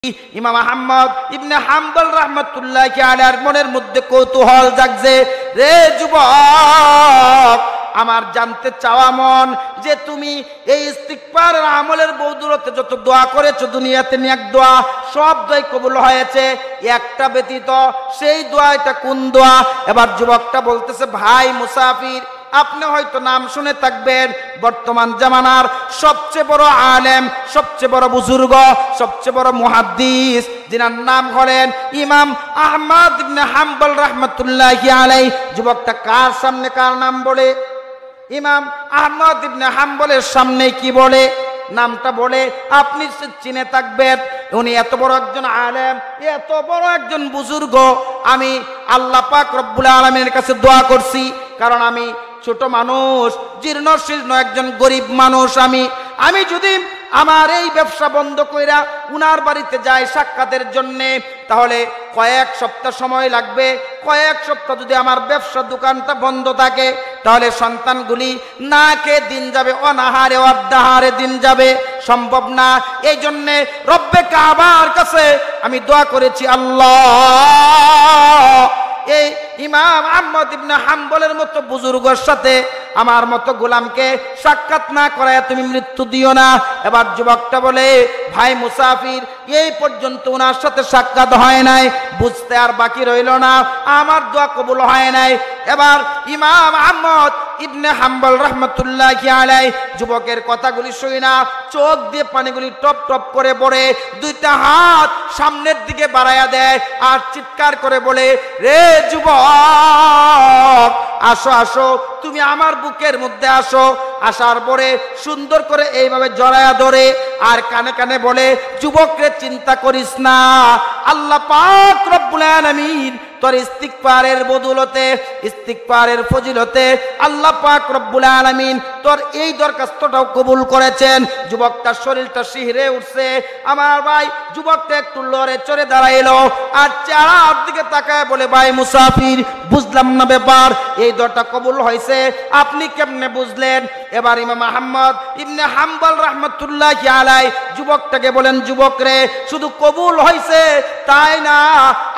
ইমাম আহমদ ইবনে হাম্বল রাহমাতুল্লাহি আলাইহির মনের মধ্যে কৌতূহল জাগছে। রে যুবক, আমার জানতে চাওয়া মন যে তুমি এই ইস্তিগফারের আমলের বদৌলতে যত দোয়া করেছো দুনিয়াতে নেক দোয়া সব দোয়াই কবুল হয়েছে, একটা ব্যতীত, সেই দোয়াটা কোন দোয়া? এবার যুবকটা বলতেছে, ভাই মুসাফির, আপনি হয়তো নাম শুনে থাকবেন বর্তমান জামানার সবচেয়ে বড় আলেম, সবচেয়ে বড় বুজুর্গ, সবচেয়ে বড় মুহাদ্দিস, যিনার নাম হলেন ইমাম আহমদ ইবনে হাম্বল রাহমাতুল্লাহি আলাইহি। যুবকটা কার সামনে কার নাম বলে? ইমাম আহমদ ইবনে হাম্বলের সামনে কি বলে? নামটা বলে। আপনি চিনে থাকবেন উনি এত বড় একজন আলেম, এত বড় একজন বুজুর্গ। আমি আল্লাহ পাক রব্বুল আলামিনের কাছে দোয়া করছি, কারণ আমি ছোট মানুষ, জীর্ণ শীর্ণ একজন গরিব মানুষ। আমি যদি আমার এই ব্যবসা বন্ধ কইরা উনার বাড়িতে যাই সাক্ষাতের জন্যে, তাহলে কয়েক সপ্তাহ সময় লাগবে। কয়েক সপ্তাহ যদি আমার ব্যবসা দোকানটা বন্ধ থাকে, তাহলে সন্তানগুলি না খেয়ে দিন যাবে, অনাহারে অর্ধাহারে দিন যাবে, সম্ভব না। এই জন্যে রব্বে কাবার কাছে আমি দোয়া করেছি, আল্লাহ এই ইমাম আহমদ ইবনে হাম্বলের মতো বুজুর্গের সাথে আমার মতো গোলামকে সাক্ষাৎ না করায় তুমি মৃত্যু দিও না। এবার যুবকটা বলে, ভাই মুসাফির, এই পর্যন্ত ওনার সাথে সাক্ষাৎ হয় নাই, বুঝতে আর বাকি রইল না, আমার দোয়া কবুল হয় নাই। এবার ইমাম আহমদ ইবনে হাম্বল রাহমাতুল্লাহি আলাইহি যুবকের কথাগুলি শুই না চোখ দিয়ে পানিগুলি টপ টপ করে পড়ে, দুইটা হাত সামনের দিকে বাড়াইয়া দেয় আর চিৎকার করে বলে, রে যুবক, আসো আসো, তুমি আমার বুকের মধ্যে আসো। আসার পরে সুন্দর করে এইভাবে জড়ায়া ধরে আর কানে কানে বলে, যুবক রে, চিন্তা করিস না, আল্লাহ পাক রব্বুল আলামিন তোর ইস্তিগফারের বদৌলতে, ইস্তিগফারের ফজিলতে আল্লাহ পাক রব্বুল আলামিন তোর এই দরখাস্তটাও কবুল করেছেন। যুবকটার শরীরটা শিহরে উঠছে। আমার ভাই যুবকটা একটু লড়ে চড়ে দাঁড়াইলো আর চেহারার দিকে তাকায় বলে, ভাই মুসাফির, বুঝলাম না ব্যাপার, এই দরটা কবুল হয়েছে, আপনি কেমনে বুঝলেন? এবার ইমাম আহমদ ইবনে হাম্বল রাহমাতুল্লাহি আলাইহি যুবকটাকে বলেন, যুবক রে, শুধু কবুল হয়েছে তাই না,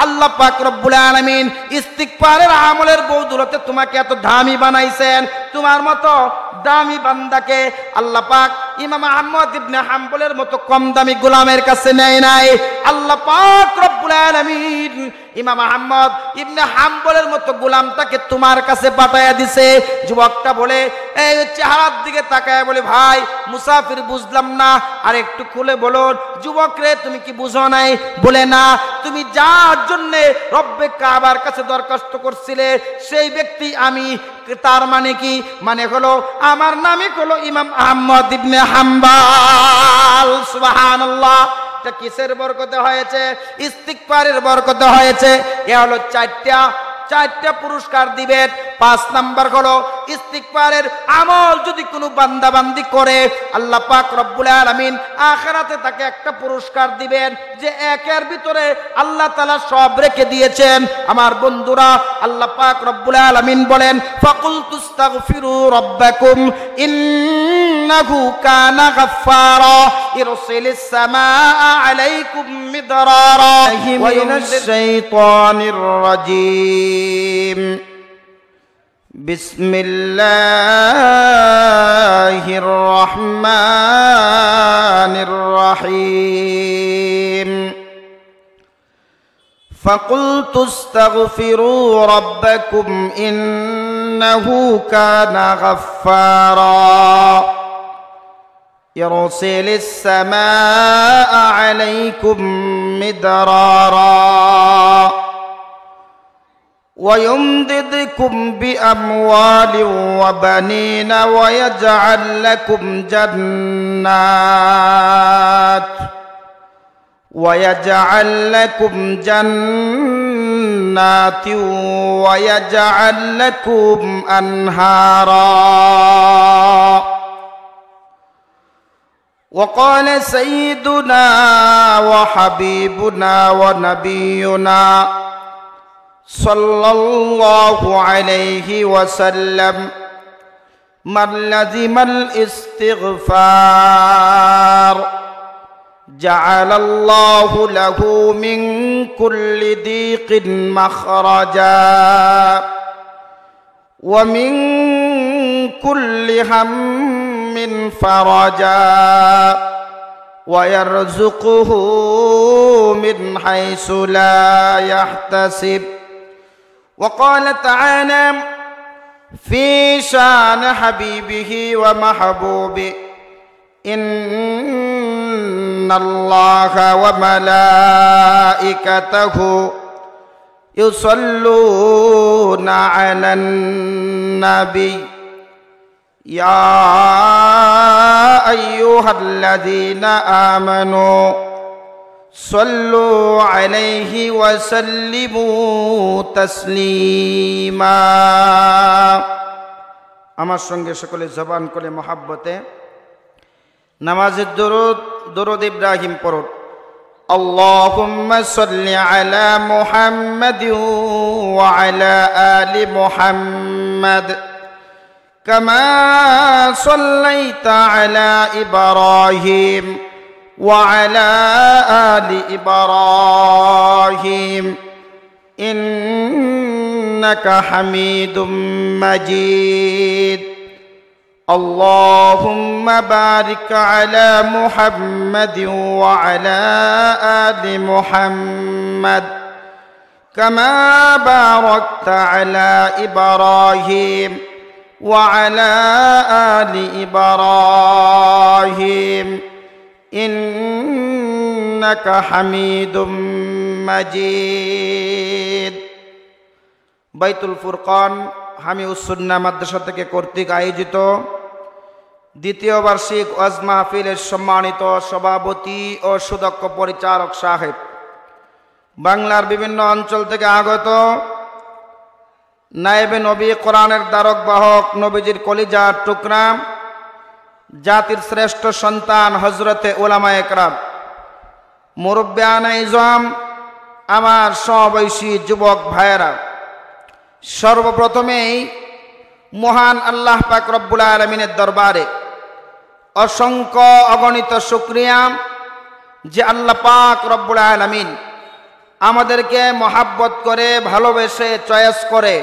আল্লাহ পাক রব্বুল আলামিন ইস্তিগফারের আমলের বদৌলতে তোমাকে এত দামি বানাইছেন। তোমার মতো দামি বান্দাকে আল্লাহ পাক ইমাম আহমদ ইবনে হাম্বলের মতো কম দামি গোলামের কাছে নেয় নাই। আল্লাহ পাক রব্বুল আলামিন ইমাম আহমদ ইবনে হাম্বলের মতো গোলামটাকে তোমার কাছে পাঠাইয়া দিছে। যুবকটা বলে, এই চেহারার দিকে তাকায় বলে, ভাই মুসাফির, বুঝলাম না, আর একটু খুলে বলো। যুবক রে, তুমি কি বুঝো নাই? বলে, না, তুমি যার জন্য রব্বে কাবার কাছে দরখাস্ত করছিলে সেই ব্যক্তি আমি। তার মানে কি? মানে হলো আমার নামই হলো ইমাম আহমদ ইবনে হাম্বল। সুবহানাল্লাহ। এটা কিসের বরকতে হয়েছে? ইস্তিগফারের বরকতে হয়েছে। এ হলো চারটা পুরস্কার দিবেন। 5 নাম্বার হলো ইস্তিগফারের আমল যদি কোনো বান্দা বান্দি করে, আল্লাহ পাক রব্বুল আলামিন আখিরাতে তাকে একটা পুরস্কার দিবেন যে একের ভিতরে আল্লাহ তাআলা সব রেখে দিয়েছেন। আমার বন্ধুরা, আল্লাহ পাক রব্বুল আলামিন বলেন, ফাকুলতুস্তাগফিরু রাব্বাকুম ইন্নাহু কানা গাফফারা ইরসিলিস সামাআ আলাইকুম মিদরারা ওয়া মিনাশ শাইতানির রাজীম। বিসমিল্লাহির রহমানির রহিম। ফাকুলতুস্তাগফিরু রাব্বাকুম ইন্নাহু কানা গাফফারা ইরসিলিস সামাআ আলাইকুম মিদরারা ويمددكم بأموال وبنين ويجعل لكم جنات ويجعل لكم أنهارا. وقال سيدنا وحبيبنا ونبينا صلى الله عليه وسلم من لزم الاستغفار জাআলাল্লাহু লাহু মিন কুল্লি দীকিন মাখরাজা ওয়া মিন কুল্লি হাম্মিন ফারাজা ওয়া ইয়ারযুকুহু মিন হাইসু লা ইয়াহতাসিব ওয়া ক্বালা তাআলা ফি শান হাবিবিহি ওয়া মাহবুবিহি ইন্নাল্লাহা ওয়া মালাইকাতাহু ইউসাল্লুনা আলান নাবী ইয়া আইয়ুহাল্লাযীনা আমানু সাল্লু আলাইহি ওয়া সাল্লিমু তাসলিমা। আমার সঙ্গে সকলে জবান করে মহাব্বতে নামাজের দরুদ ইব্রাহিম পড়ুন। আল্লাহুম্মা সাল্লি আলা মুহাম্মাদিন ওয়া আলা আলি মুহাম্মাদ কামা সাল্লাইতা আলা ইব্রাহিম ওয়া আলা আলি ইব্রাহিম ইন্নাকা হামিদুম মাজিদ। اللهم بارك على محمد وعلى آل محمد كما باركت على إبراهيم وعلى آل إبراهيم إنك حميد مجيد। বাইতুল ফুরকান হামিউস সুন্নাহ মাদ্রাসা থেকে কর্তৃক আয়োজিত দ্বিতীয় বার্ষিক ওয়াজ মাহফিলের সম্মানিত সভাপতি ও সুদক্ষ পরিচালক সাহেব, বাংলার বিভিন্ন অঞ্চল থেকে আগত নায়েবে নবী, কোরআনের দ্বারক বাহক, নবীজির কলিজার টুকরা, জাতির শ্রেষ্ঠ সন্তান হযরতে উলামায়ে কেরাম, মুরব্বিয়ানে ইজম, আমার সমবয়সী যুবক ভাইয়েরা, সর্বপ্রথমেই মহান আল্লাহ পাক রব্বুল আলামিনের দরবারে অসংখ্য অগণিত শুকরিয়া যে আল্লাহ পাক রব্বুল আলামিন আমাদেরকে মহাব্বত করে, ভালোবেসে, চয়েস করে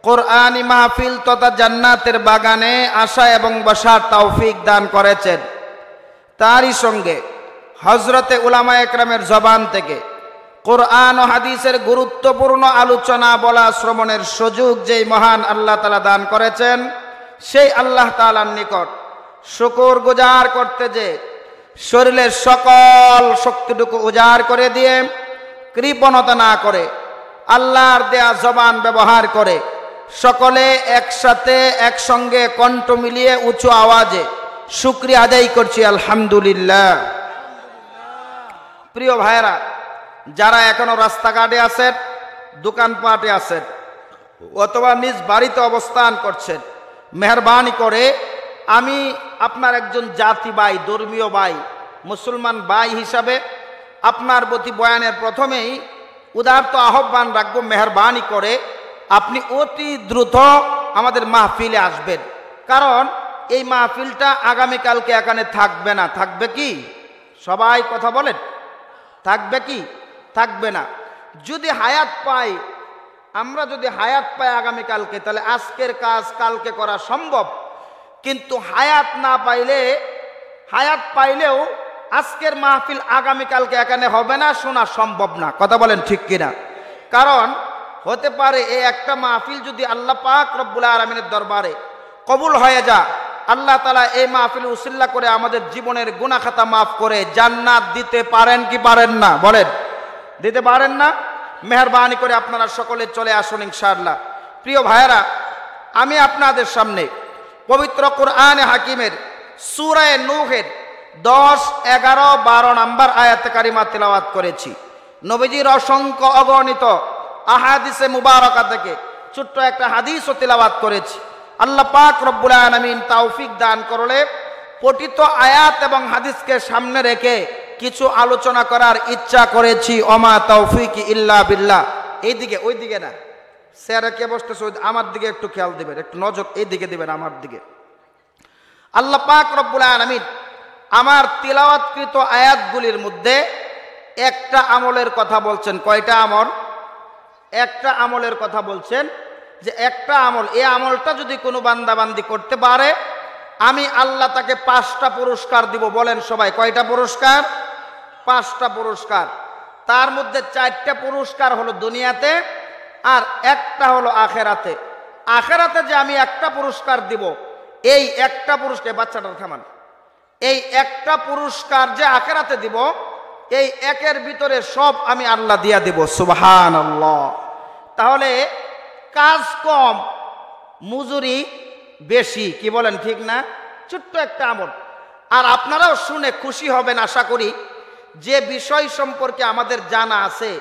কোরআনী মাহফিল তথা জান্নাতের বাগানে আসা এবং বসার তৌফিক দান করেছেন। তারই সঙ্গে হযরতে উলামায়ে কেরামের জবান থেকে কোরআন ও হাদিসের গুরুত্বপূর্ণ আলোচনা বলা, শ্রবণের সুযোগ যেই মহান আল্লাহ তাআলা দান করেছেন, সেই আল্লাহ তাআলার নিকট শুকর গুজার করতে যে শরীরের সকল শক্তিটুকু উজাড় করে দিয়ে কৃপণতা না করে আল্লাহর দেয়া জবান ব্যবহার করে সকলে একসাথে একসঙ্গে কণ্ঠ মিলিয়ে উঁচু আওয়াজে শুকরিয়া আদায় করছি আলহামদুলিল্লাহ। প্রিয় ভাইরা, যারা এখনো রাস্তাঘাটে আছেন, দোকানপাটে আছেন অথবা নিজ বাড়িতে অবস্থান করছেন, মেহরবানি করে আমি আপনার একজন জাতি ভাই, ধর্মীয় ভাই, মুসলমান ভাই হিসাবে আপনার প্রতি বয়ানের প্রথমেই উদারত আহ্বান রাখবো, মেহরবানি করে আপনি অতি দ্রুত আমাদের মাহফিলে আসবেন। কারণ এই মাহফিলটা আগামীকালকে এখানে থাকবে না। থাকবে কি? সবাই কথা বলেন, থাকবে কি? থাকবে না। যদি হায়াত পাই, আমরা যদি হায়াত পাই আগামীকালকে, তাহলে আজকের কাজ কালকে করা সম্ভব। কিন্তু হায়াত না পাইলে, হায়াত পাইলেও আজকের মাহফিল আগামীকালকে এখানে হবে না, শোনা সম্ভব না। কথা বলেন ঠিক কিনা? কারণ হতে পারে এই একটা মাহফিল যদি আল্লাহ পাক রব্বুল আলামিনের দরবারে কবুল হয়ে যায়, আল্লাহ তাআলা এই মাহফিল উসিলা করে আমাদের জীবনের গুনাহ খাতা মাফ করে জান্নাত দিতে পারেন কি পারেন না? বলেন, দিতে পারেন না? মেহরবানি করে আপনারা সকলে চলে আসুন ইনশাআল্লাহ। প্রিয় ভাইয়েরা, আমি আপনাদের সামনে পবিত্র কোরআনে হাকিমের সূরা নূহের 10, 11, 12 নম্বর আয়াতে কারিমা তিলাওয়াত করেছি। নবীজির অসংখ্য অগণিত আহাদিসে মুবারাকা থেকে ছোট্ট একটা হাদিসও তিলাওয়াত করেছি। আল্লাহ পাক রব্বুল আলামিন তৌফিক দান করলে পঠিত আয়াত এবং হাদিসকে সামনে রেখে কিছু আলোচনা করার ইচ্ছা করেছি। ওমা তৌফিকি ইল্লা বিল্লাহ। এইদিকে, ওইদিকে না, স্যারে কে বসতেছে, আমার দিকে একটু খেয়াল দিবেন, একটু নজর এইদিকে দিবেন আমার দিকে। আল্লাহ পাক রব্বুল আলামিন আমার তিলাওয়াতকৃত আয়াতগুলির মধ্যে একটা আমলের কথা বলছেন। কয়টা আমল? একটা আমলের কথা বলছেন, যে একটা আমল, এই আমলটা যদি কোনো বান্দাবান্দি করতে পারে আমি আল্লাহ তাকে 5টা পুরস্কার দিব। বলেন সবাই, কয়টা পুরস্কার? 5টা পুরস্কার। তার মধ্যে 4টা পুরস্কার হলো দুনিয়াতে আর একটা হলো আখেরাতে। আখেরাতে যে আমি একটা পুরস্কার দিব, এই একটা পুরস্কার, বাচ্চাটার থামান, এই একটা পুরস্কার যে আখেরাতে দিব, এই একের ভিতরে সব আমি আল্লাহ দিয়া দিব। সুবহানাল্লাহ। তাহলে কাজ কম, মজুরি বেশি, কি বলেন ঠিক না? ছোট্ট একটা আমল। আর আপনারাও শুনে খুশি হবেন আশা করি, যে বিষয় সম্পর্কে আমাদের জানা আছে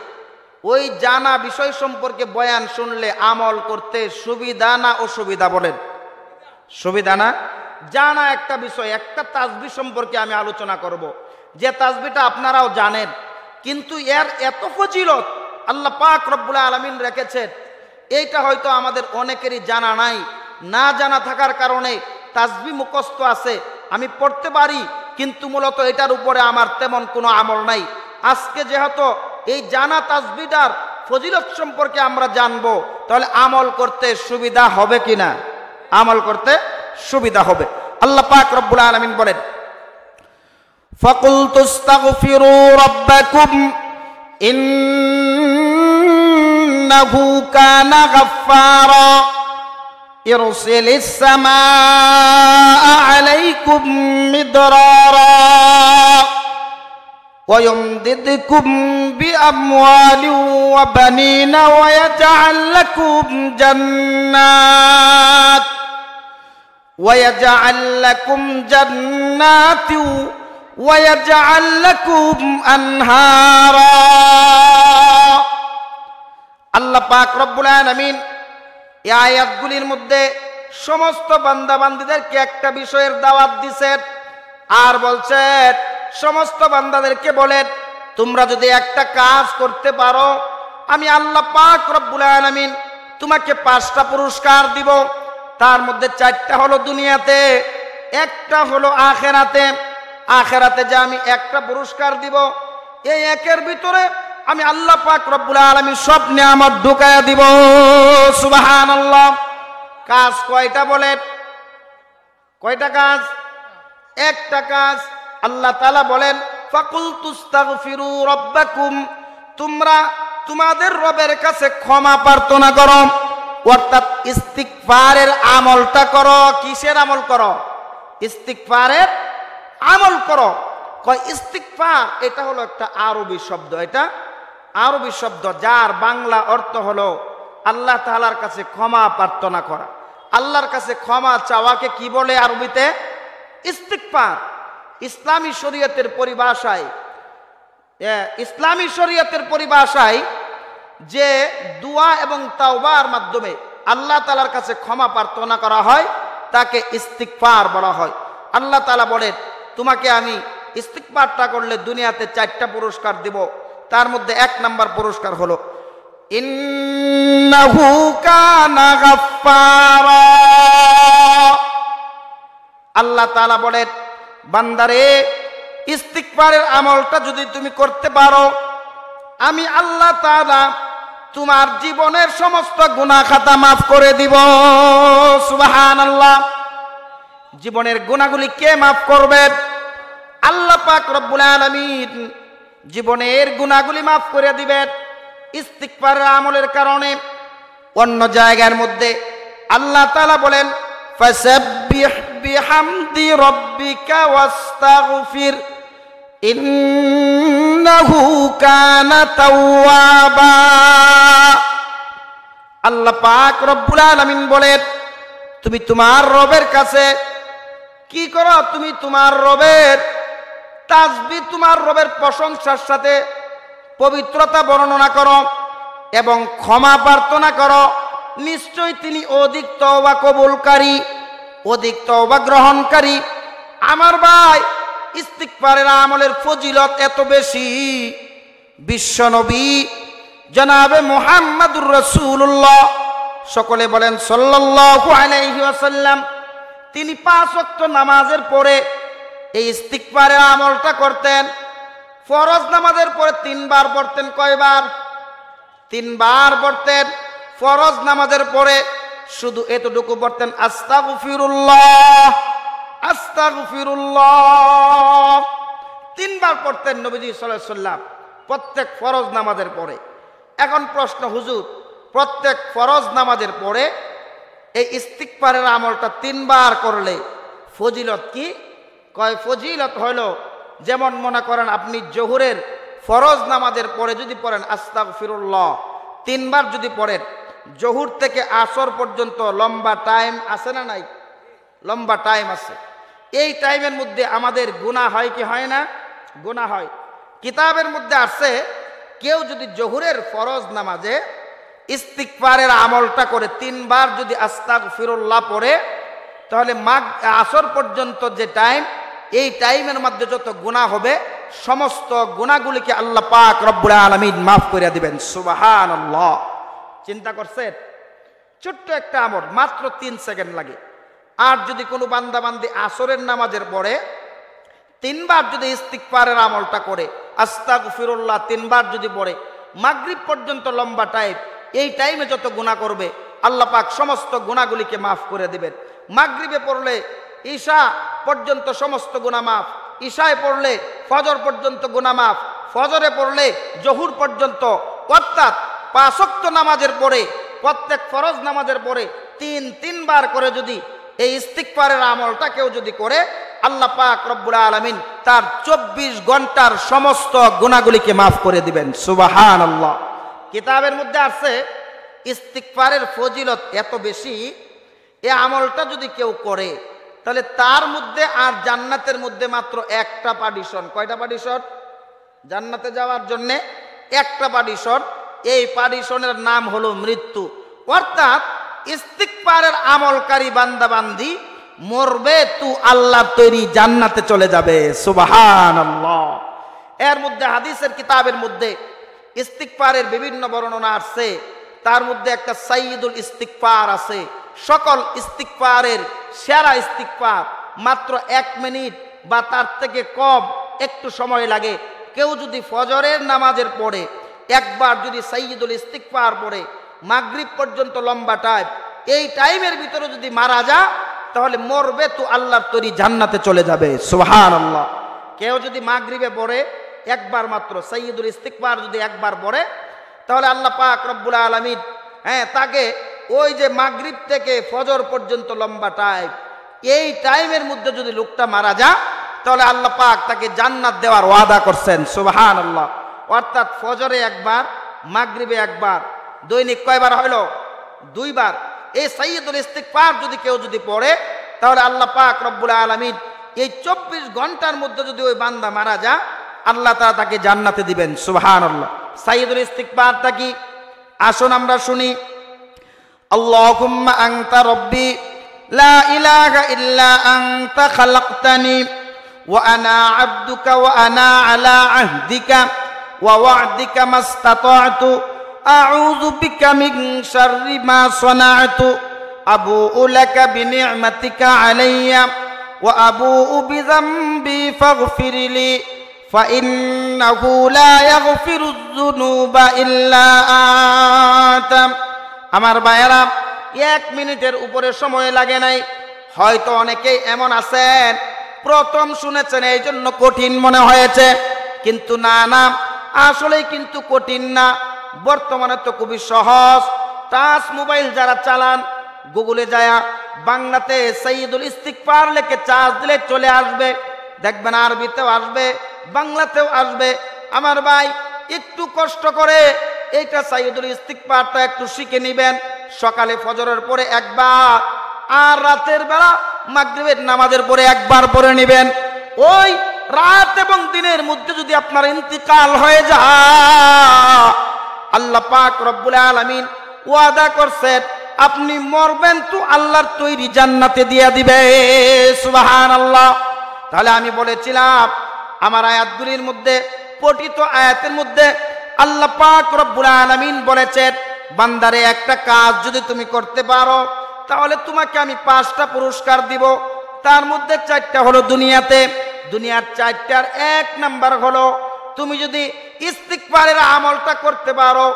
ওই জানা বিষয় সম্পর্কে বয়ান শুনলে আমল করতে সুবিধা না অসুবিধা? বলেন সুবিধা না? জানা একটা বিষয়, একটা তাসবিহ সম্পর্কে আমি আলোচনা করব, যে তাসবিহটা আপনারাও জানেন, কিন্তু এর এত ফজিলত আল্লাহ পাক রব্বুল আলামিন রেখেছেন, এইটা হয়তো আমাদের অনেকেরই জানা নাই। না জানা থাকার কারণে তাসবিহ মুখস্থ আছে, আমি পড়তে পারি, কিন্তু মূলত এটার উপরে আমার তেমন কোনো আমল নাই। আজকে যেহেতু এই জানা তাসবিহটার ফজিলত সম্পর্কে আমরা জানবো, তাহলে আমল করতে সুবিধা হবে কিনা? আমল করতে সুবিধা হবে। আল্লাহ পাক রব্বুল আলামিন বলেন, ফাকুলতু আস্তাগফিরু রাব্বাকুম ইন্নাহু কানা গাফফারা ইরসিলিস সামাআ আলাইকুম মিদরারা ويمددكم بأموال وبنين ويجعل لكم جنات ويجعل لكم أنهارا। আল্লাহ পাক রব্বুল আলামিন এই আয়াতগুলির মধ্যে সমস্ত বান্দাবান্দীদেরকে একটা বিষয়ের দাওয়াত দিয়েছেন, আর বলছেন সমস্ত বান্দাদেরকে বলেন, তোমরা যদি একটা কাজ করতে পারো আমি আল্লাহ পাক রব্বুল আলামিন তোমাকে 5টা পুরস্কার দিব। তার মধ্যে 4টা হলো দুনিয়াতে, একটা হলো আখেরাতে। আখেরাতে যে আমি একটা পুরস্কার দিব, এই একের ভিতরে আমি আল্লাহ পাক রব্বুল আলামিন সব নিয়ামত ঢুকায়া দিব। সুবহানাল্লাহ। কাজ কয়টা বলেন? কয়টা কাজ? একটা কাজ। আল্লাহ তাআলা বলেন, ফাকুলতু আস্তাগফিরু রাব্বাকুম, তোমরা তোমাদের রবের কাছে ক্ষমা প্রার্থনা করো, অর্থাৎ ইস্তিগফারের আমলটা করো। কিসের আমল করো? ইস্তিগফারের আমল করো। কয় ইস্তিগফার এটা হলো একটা আরবি শব্দ, এটা আরবি শব্দ, যার বাংলা অর্থ হলো আল্লাহ তাআলার কাছে ক্ষমা প্রার্থনা করা। আল্লাহর কাছে ক্ষমা চাওয়াকে কি বলে আরবিতে? ইস্তিগফার। ইসলামী শরীয়তের পরিভাষায় যে দুয়া এবং তাওবার মাধ্যমে আল্লাহ তাআলার কাছে ক্ষমা প্রার্থনা করা হয় তাকে ইস্তিগফার বলা হয়। আল্লাহ তাআলা বলেন, তোমাকে আমি ইস্তিগফারটা করলে দুনিয়াতে 4টা পুরস্কার দেব। তার মধ্যে 1 নাম্বার পুরস্কার হলো ইন্নাহু কানা গাফফারা। আল্লাহ তাআলা বলেন, বান্দারে ইস্তিগফারের আমলটা যদি তুমি করতে পারো আমি আল্লাহ তাআলা তোমার জীবনের সমস্ত গুনাহ খাতা মাফ করে দিব। সুবহানাল্লাহ। জীবনের গুনাহগুলি কে মাফ করবেন? আল্লাহ পাক রব্বুল আলামিন জীবনের গুনাহগুলি মাফ করে দিবেন ইস্তিগফারের আমলের কারণে। অন্য জায়গার মধ্যে আল্লাহ তাআলা বলেন, ফাসাব্বিহ বিহামদি রাব্বিকা ওয়াস্তাগফির ইন্নাহু কানা তাওয়াবা। আল্লাহ পাক রব্বুল আলামিন বলেন, তুমি তোমার রবের কাছে কি করো? তুমি তোমার রবের তাসবিহ, তোমার রবের প্রশংসার সাথে পবিত্রতা বর্ণনা করো এবং ক্ষমা প্রার্থনা করো। নিশ্চয়ই তিনি অধিক তওবা কবুলকারী, অধিক তওবা গ্রহণকারী। আমার ভাই, ইস্তিগফারের আমলের ফজিলত এত বেশি, বিশ্বনবী জনাবে মুহাম্মাদুর রাসূলুল্লাহ, সকলে বলেন সাল্লাল্লাহু আলাইহি ওয়াসাল্লাম, তিনি 5 ওয়াক্ত নামাজের পরে এই ইস্তিগফারের আমলটা করতেন। ফরজ নামাজের পরে 3 বার পড়তেন। কয়বার? 3 বার পড়তেন। ফরজ নামাজের পরে শুধু এতটুকু পড়তেন, আস্তাগফিরুল্লাহ আস্তাগফিরুল্লাহ। 3 বার পড়তেন নবীজি সাল্লাল্লাহু আলাইহি ওয়াসাল্লাম প্রত্যেক ফরজ নামাজের পরে। এখন প্রশ্ন, হুজুর প্রত্যেক ফরজ নামাজের পরে এই ইস্তিগফারের আমলটা 3 বার করলে ফজিলত কি? কয় ফজিলত হলো যেমন মনে করেন আপনি জোহরের ফরজ নামাজের পরে যদি পড়েন আস্তাগফিরুল্লাহ 3 বার যদি পড়েন, জোহর থেকে আসর পর্যন্ত লম্বা টাইম আছে না নাই? লম্বা টাইম আছে। এই টাইমের মধ্যে আমাদের গুনাহ হয় কি হয় না? গুনাহ হয়। কিতাবের মধ্যে আছে কেউ যদি জোহরের ফরজ নামাজে ইস্তিগফারের আমলটা করে 3 বার যদি আস্তাগফিরুল্লাহ পড়ে, তাহলে আসর পর্যন্ত যে টাইম, এই টাইমের মধ্যে যত গুনাহ হবে সমস্ত গুনাহগুলিকে আল্লাহ পাক রব্বুল আলামিন মাফ করে দিবেন। সুবহানাল্লাহ। চিন্তা করছেন? ছোট্ট একটা আমল, মাত্র 3 সেকেন্ড লাগে। আর যদি কোনো বান্দাবান্দি আসরের নামাজের পরে 3 বার যদি ইস্তিগফারের আমলটা করে, আস্তাগফিরুল্লাহ 3 বার যদি পড়ে, মাগরিব পর্যন্ত লম্বা টাইম, এই টাইমে যত গুনাহ করবে আল্লাহ পাক সমস্ত গুনাহগুলিকে মাফ করে দিবেন। মাগরিবে পড়লে ঈশা পর্যন্ত সমস্ত গুনাহ মাফ, ঈশায় পড়লে ফজর পর্যন্ত গুনাহ মাফ, ফজরে পড়লে জোহর পর্যন্ত। অর্থাৎ 5 ওয়াক্ত নামাজের পরে, প্রত্যেক ফরজ নামাজের পরে 3 বার করে যদি এই ইস্তিগফারের আমলটা কেউ যদি করে, আল্লাহ পাক রব্বুল আলামিন তার 24 ঘন্টার সমস্ত গুনাহগুলিকে মাফ করে দিবেন। সুবহানাল্লাহ। কিতাবের মধ্যে আছে ইস্তিগফারের ফজিলত এত বেশি, এই আমলটা যদি কেউ করে তাহলে তার মধ্যে আর জান্নাতের মধ্যে মাত্র একটা পার্টিশন। কয়টা পার্টিশন? জান্নাতে যাওয়ার জন্য একটা পার্টিশন। এই পার্টিশনের নাম হলো মৃত্যু। অর্থাৎ ইস্তিগফারের আমলকারী বান্দাবান্দি মরবে তো আল্লাহর তৈরি জান্নাতে চলে যাবে। সুবহানাল্লাহ। এর মধ্যে হাদিসের কিতাবের মধ্যে ইস্তিগফারের বিভিন্ন বর্ণনা আছে। তার মধ্যে একটা সাইয়্যিদুল ইস্তিগফার আছে, সকল ইস্তিগফারের সেরা ইস্তিগফার। মাত্র 1 মিনিট বা তার থেকে কম একটু সময় লাগে। কেউ যদি ফজরের নামাজের পরে একবার যদি সাইয়্যিদুল ইস্তিগফার পড়ে, মাগরিব পর্যন্ত লম্বা টাইম, এই টাইমের ভিতরে যদি মারা যায় তাহলে মরবে তো আল্লাহর তৈরি জান্নাতে চলে যাবে। সুবহানাল্লাহ। কেউ যদি মাগরিবে পড়ে একবার মাত্র সাইয়্যিদুল ইস্তিগফার যদি একবার পড়ে, তাহলে আল্লাহ পাক রব্বুল আলামিন তাকে ওই যে মাগরিব থেকে ফজর পর্যন্ত লম্বা টাইম, এই টাইমের মধ্যে যদি লোকটা মারা যায় তাহলে আল্লাহ পাক তাকে জান্নাত দেওয়ার ওয়াদা করছেন। সুবহানাল্লাহ। অর্থাৎ ফজরে একবার, মাগরিবে একবার, দৈনিক কয়বার হলো? 2 বার। এই সাইয়্যিদুল ইস্তিগফার যদি কেউ যদি পড়ে, তাহলে আল্লাহ পাক রব্বুল আলামিন এই 24 ঘন্টার মধ্যে যদি ওই বান্দা মারা যায়, আল্লাহ তাআলা তাকে জান্নাতে দিবেন। সুবহানাল্লাহ। সাইয়্যিদুল ইস্তিগফারটা কি? আসুন আমরা শুনি। আল্লাহুম্মা আনতা রাব্বি লা ইলাহা ইল্লা আনতা খালাকতানি ওয়া আনা আবদুকা ওয়া আনা আলা আহদিকা ওয়া ওয়া'দিকা মাসতাতা'তু আউযু বিকা মিন শাররি মা সানা'তু আবুউ লাকা বিনি'মাতিকা আলাইয়া ওয়া আবুউ বিযামবি ফাগফিরলি ফাইন্নাহু লা ইয়াগফিরুয যুনুবা ইল্লা আনতা। আমার ভাইয়েরা, 1 মিনিটের উপরে সময় লাগে নাই। হয়তো অনেকেই এমন আছেন প্রথম শুনেছেন এই জন্য কঠিন মনে হয়েছে, কিন্তু না না, আসলেই কিন্তু কঠিন না। বর্তমানে তো খুবই সহজ। টাচ মোবাইল যারা চালান, গুগলে যায় বাংলাতে সাইয়্যিদুল ইস্তিগফার লিখে চার্জ দিলে চলে আসবে। দেখবেন আরবিতেও আসবে, বাংলাতেও আসবে। আমার ভাই, একটু কষ্ট করে এইটা সাইয়্যিদুল ইস্তিগফারটা একটু শিখে নেবেন। সকালে ফজরের পরে একবার, আর রাতের বেলা মাগরিবের নামাজের পরে একবার পড়ে নেবেন। ওই রাত এবং দিনের মধ্যে যদি আপনার ইন্তিকাল হয়ে যায়, আল্লাহ পাক রব্বুল আলামিন ওয়াদা করছেন আপনি মরবেন তো আল্লাহর তৈরি জান্নাতে দিয়ে দিবে। সুবহানাল্লাহ। তাহলে আমি বলেছিলাম আমার আয়াতগুলির মধ্যে, পঠিত আয়াতের মধ্যে আল্লাহ পাক রব্বুল আলামিন বলেছেন, বান্দারে একটা কাজ যদি তুমি করতে পারো তাহলে তোমাকে আমি 5টা পুরস্কার দিব। তার মধ্যে 4টা হলো দুনিয়াতে, দুনিয়ার চারটার এক নাম্বার হলো তুমি যদি ইস্তিগফারের আমলটা করতে পারো,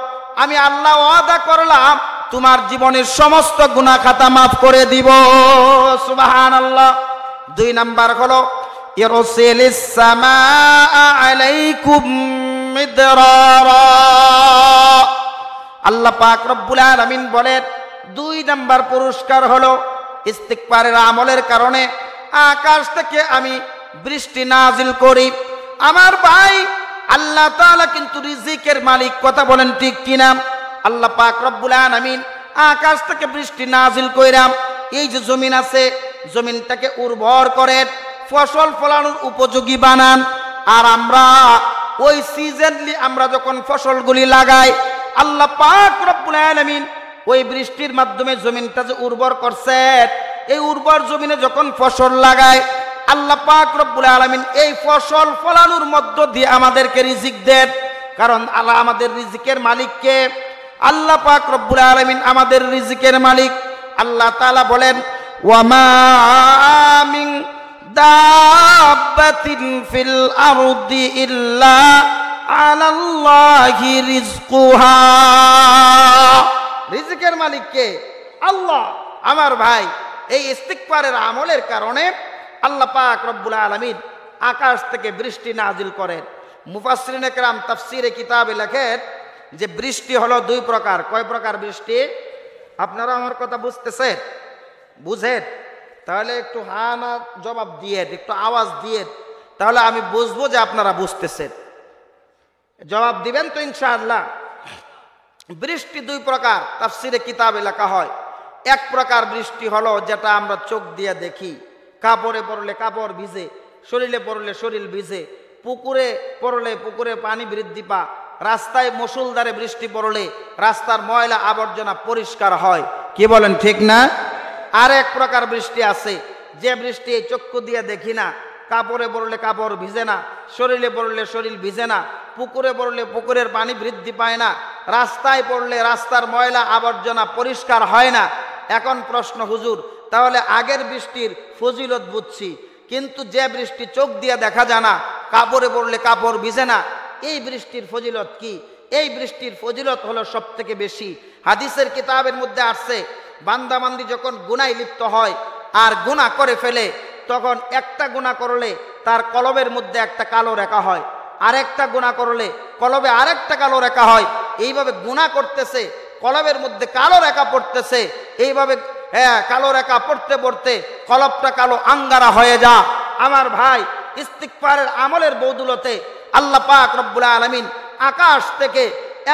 আমি আল্লাহ ওয়াদা করলাম তোমার জীবনের সমস্ত গুনাহ খাতা মাফ করে দিব। সুবহানাল্লাহ। দুই নাম্বার হলো ইরসিলিস সামাআ আলাইকুম মিদরারা। আল্লাহ পাক রব্বুল আলামিন বলেন দুই নাম্বার পুরস্কার হলো ইস্তিগফারের আমলের কারণে আকাশ থেকে আমি বৃষ্টি নাজিল করি। আমার ভাই, আল্লাহ তাআলা কিন্তু রিজিকের মালিক, কথা বলেন ঠিক কিনা? আল্লাহ পাক রব্বুল আলামিন আকাশ থেকে বৃষ্টি নাজিল কইরাম, এই যে জমিন আছে জমিনটাকে উর্বর করেন, ফসল ফলানোর উপযোগী বানান। আর আমরা ওই সিজনলি আমরা যখন ফসলগুলি লাগাই, আল্লাহ পাক রব্বুল আলামিন ওই বৃষ্টির মাধ্যমে জমিনটা যে উর্বর করছেন, এই উর্বর জমিনে যখন ফসল লাগায় আল্লাহ পাক রব্বুল আলামিন এই ফসল ফলানোর মধ্য দিয়ে আমাদেরকে রিজিক দেন। কারণ আল্লাহ আমাদের রিজিকের মালিক কে? আল্লাহ পাক রব্বুল আলামিন আমাদের রিজিকের মালিক। আল্লাহ তাআলা বলেন ওয়ামা মিন দাব্বাতিন ফিল আরদি ইল্লা আলাল্লাহি রিজকুহা। রিজিকের মালিক কে? আল্লাহ। আমার ভাই, এই ইস্তিগফারের আমলের কারণে আল্লাহ পাক রব্বুল আলামিন আকাশ থেকে বৃষ্টি নাজিল করেন। মুফাসসিরিনে কেরাম তাফসীরে কিতাবে লেখেন যে বৃষ্টি হলো দুই প্রকার। কয় প্রকার বৃষ্টি? আপনারা আমার কথা বুঝতেছেন? বুঝেন? তাহলে একটু হ্যাঁ না জবাব দিয়ে, একটু আওয়াজ দিয়ে, তাহলে আমি বুঝবো যে আপনারা বুঝতেছেন। জবাব দিবেন তো ইনশাআল্লাহ? বৃষ্টি দুই প্রকার তাফসীরে কিতাবে লেখা হয়। এক প্রকার বৃষ্টি হলো যেটা আমরা চোখ দিয়ে দেখি, কাপড়ে পড়লে কাপড় ভিজে, শরীরে পড়লে শরীর ভিজে, পুকুরে পড়লে পুকুরে পানি বৃদ্ধি পা, রাস্তায় মুষলধারে বৃষ্টি পড়লে রাস্তার ময়লা আবর্জনা পরিষ্কার হয়। কি বলেন, ঠিক না? আর এক প্রকার বৃষ্টি আছে যে বৃষ্টি চক্ষু দিয়ে দেখি না, কাপড়ে পড়লে কাপড় ভিজে না, শরীরে পড়লে শরীর ভিজে না, পুকুরে পড়লে পুকুরের পানি বৃদ্ধি পায় না, রাস্তায় পড়লে রাস্তার ময়লা আবর্জনা পরিষ্কার হয় না। এখন প্রশ্ন, হুজুর তাহলে আগের বৃষ্টির ফজিলত বুঝছি, কিন্তু যে বৃষ্টি চোখ দিয়ে দেখা যায় না, কাপড়ে পড়লে কাপড় ভিজে না, এই বৃষ্টির ফজিলত কি? এই বৃষ্টির ফজিলত হলো সব থেকে বেশি। হাদিসের কিতাবের মধ্যে আসছে, বান্দাবান্দি যখন গুনায় লিপ্ত হয় আর গুনাহ করে ফেলে, তখন একটা গুনাহ করলে তার কলবের মধ্যে একটা কালো রেখা হয়, আরেকটা গুনাহ করলে কলবে আরেকটা কালো রেখা হয়। এইভাবে গুনাহ করতেছে, কলবের মধ্যে কালো রেখা পড়তেছে, এইভাবে কালো রেখা পড়তে পড়তে কলবটা কালো আঙ্গারা হয়ে যা। আমার ভাই, ইস্তিগফারের আমলের বদৌলতে আল্লাহ পাক রব্বুল আলামিন আকাশ থেকে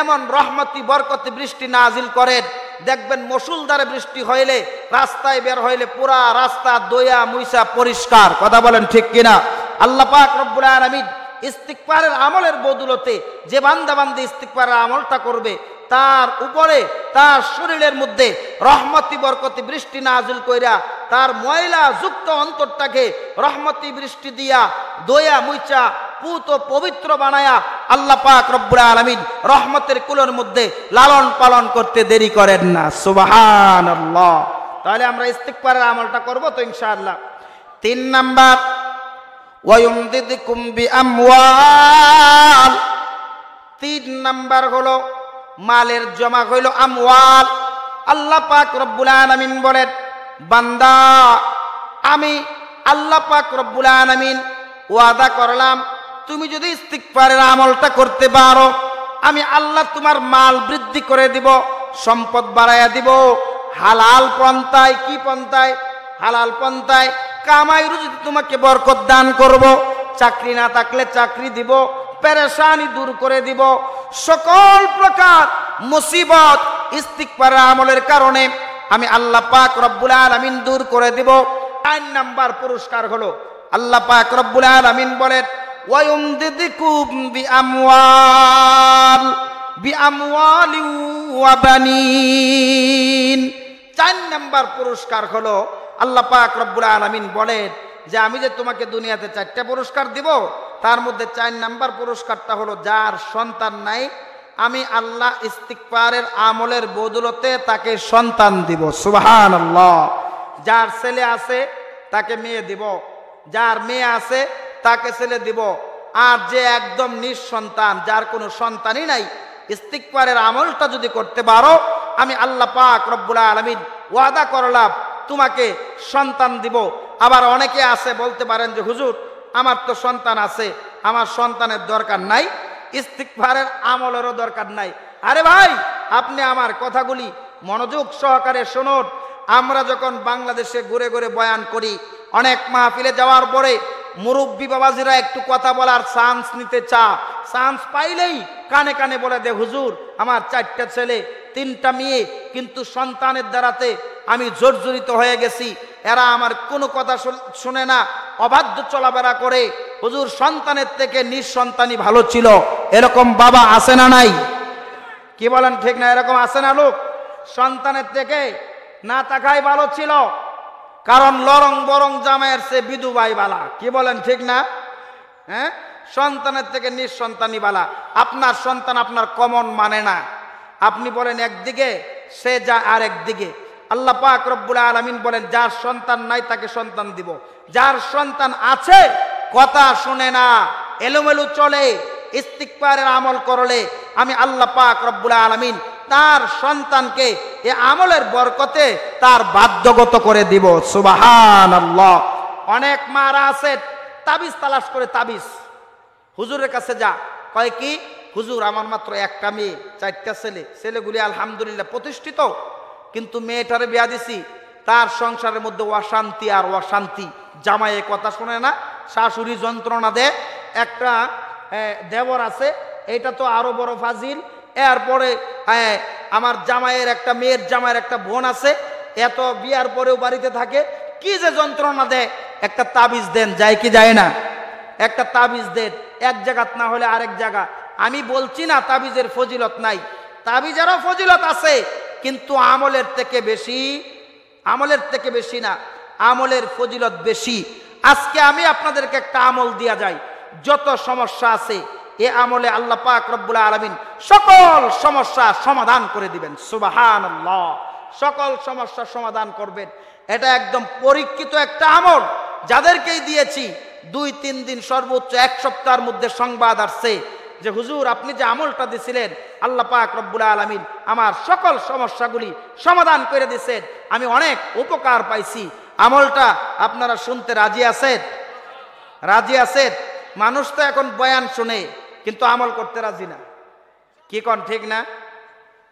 এমন রহমতি বরকতি বৃষ্টি নাজিল করেন, দেখবেন মুষলধারে বৃষ্টি হইলে রাস্তায় বের হইলে পুরা রাস্তা দয়া মুইসা পরিষ্কার। কথা বলেন ঠিক কিনা? আল্লাহ পাক রব্বুল আলামিন ইস্তিগফারের আমলের বদৌলতে যে বান্দাবান্দি ইস্তিগফারের আমলটা করবে, তার উপরে তার শরীরের মধ্যে রহমতি বরকতি বৃষ্টি নাজিল কইরা তার ময়লা যুক্ত অন্তরটাকে রহমতি বৃষ্টি দিয়া দয়া মুইচা পুত পবিত্র বানায়া আল্লাহ পাক রব্বুল আলামিন রহমতের কুলের মধ্যে লালন পালন করতে দেরি করেন না। সুবহানাল্লাহ। তাহলে আমরা ইস্তিগফারের আমলটা করব তো ইনশাআল্লাহ। 3 নাম্বার, ওয়ায়ুমদিদকুম বিআমওয়াল। 3 নাম্বার হলো মালের জমা হইল আমওয়াল। আল্লাহ পাক রব্বুল আলামিন বলেন, বান্দা আমি আল্লাহ পাক রব্বুল আলামিন ওয়াদা করলাম, তুমি যদি ইস্তিগফারের আমলটা করতে পারো, আমি আল্লাহ তোমার মাল বৃদ্ধি করে দিব, সম্পদ বাড়াইয়া দিব। হালাল পন্থায়, কি পন্থায়? হালাল পন্থায় কামাই রুজিতে তোমাকে বরকত দান করব। চাকরি না থাকলে চাকরি দিব, পেরেশানি দূর করে দিব। সকল প্রকার মুসিবত ইস্তিগফারের আমলের কারণে আমি আল্লাহ পাক রব্বুল আলামিন দূর করে দিব। 4 নাম্বার পুরস্কার হলো আল্লাহ পাক রব্বুল আলামিন বলেন, ওয়ায়ুমদিদকুম বিআমওয়ালি ওয়া বানিন। 4 নাম্বার পুরস্কার হলো আল্লাহ পাক রব্বুল আলামিন বলেন যে আমি যে তোমাকে দুনিয়াতে 4টা পুরস্কার দিব, তার মধ্যে 4 নাম্বার পুরস্কারটা হলো যার সন্তান নাই, আমি আল্লাহ ইস্তিগফারের আমলের বদৌলতে তাকে সন্তান দিব। সুবহানাল্লাহ। যার ছেলে আছে তাকে মেয়ে দিব, যার মেয়ে আছে তাকে ছেলে দিব। আর যে একদম নিঃসন্তান, যার কোনো সন্তানই নাই, ইস্তিগফারের আমলটা যদি করতে পারো, আমি আল্লাহ পাক রব্বুল আলামিন ওয়াদা করলাম তোমাকে সন্তান দিব। আবার অনেকে আছে বলতে পারেন যে হুজুর আমার তো সন্তান আছে, আমার সন্তানের দরকার নাই, ইস্তিগফারের আমলেরও দরকার নাই। আরে ভাই, আপনি আমার কথাগুলি মনোযোগ সহকারে শুনুন। আমরা যখন বাংলাদেশে ঘুরে ঘুরে বয়ান করি, অনেক মাহফিলে যাওয়ার পরে মুরব্বী বাবাজিরা একটু কথা বলার চান্স নিতে চান্স পাইলেই কানে কানে বলে দে হুজুর আমার 4টা ছেলে 3টা মেয়ে, কিন্তু সন্তানের দ্বারাতে আমি জর্জরিত হয়ে গেছি, এরা আমার কোনো কথা শুনে না, অবাধ্য চলাফেরা করে, হুজুর সন্তানের থেকে নিঃসন্তানই ভালো ছিল। এরকম বাবা আছে না নাই? কি বলেন ঠিক না? এরকম আছে না লোক? সন্তানের থেকে না থাকাই ভালো ছিল, কারণ লরং বরং জামাইয়ের সে বিধুবাই বালা। কি বলেন ঠিক না? হ্যাঁ, সন্তানের থেকে নিঃসন্তানই বালা। আপনার সন্তান আপনার কমন মানে না, আপনি বলেন একদিকে, সে যা আর একদিকে। আল্লাহ পাক রব্বুল আলামিন বলেন যার সন্তান নাই তাকে সন্তান দিব, যার সন্তান আছে কথা শুনে না, এলোমেলো চলে, ইস্তিগফারের আমল করলে আমি আল্লাহ পাক রব্বুল আলামিন তার সন্তানকে এ আমলের বরকতে তার বাধ্যগত করে দিব। সুবহানাল্লাহ। অনেক মারা আছে তাবিজ তালাশ করে, তাবিজ হুজুরের কাছে যা কয় কি, হুজুর আমার মাত্র 1টা মেয়ে 4টা ছেলে, ছেলেগুলি আলহামদুলিল্লাহ প্রতিষ্ঠিত, কিন্তু মেয়েটারে বিয়া দিছি, তার সংসারের মধ্যে অশান্তি আর অশান্তি, জামাইয়ে কথা শুনে না, শাশুড়ি যন্ত্রণা দেয়, একটা দেবর আছে, এটা তো আরো বড় ফাজিল, এরপরে আমার জামাইয়ের একটা মেয়ের জামাইয়ের একটা বোন আছে, এত বিয়ার পরেও বাড়িতে থাকে, কি যে যন্ত্রণা দেয়। একটা তাবিজ দেন, যায় কি যায় না? একটা তাবিজ দেন, এক জায়গা না হলে আরেক জায়গা। আমি বলছি না তাবিজের ফজিলত নাই, তাবিজেরও ফজিলত আছে, কিন্তু আমলের থেকে বেশি না, আমলের ফজিলত বেশি। আজকে আমি আপনাদেরকে একটা আমল দিয়া যাই, যত সমস্যা আছে এ আমলে আল্লাহ পাক রব্বুল আলামিন সকল সমস্যা সমাধান করে দিবেন। সুবহানাল্লাহ। সকল সমস্যা সমাধান করবেন। এটা একদম পরীক্ষিত একটা আমল, যাদেরকেই দিয়েছি 2-3 দিন সর্বোচ্চ 1 সপ্তাহের মধ্যে সংবাদ আসছে যে হুজুর আপনি যে আমলটা দিছিলেন আল্লাহ পাক রব্বুল আলামিন আমার সকল সমস্যাগুলি সমাধান করে দিয়েছেন, আমি অনেক উপকার পাইছি। আমলটা আপনারা শুনতে রাজি আছেন? রাজি আছেন? মানুষ তো এখন বয়ান শুনে কিন্তু আমল করতে রাজি না। কি কোন ঠিক না?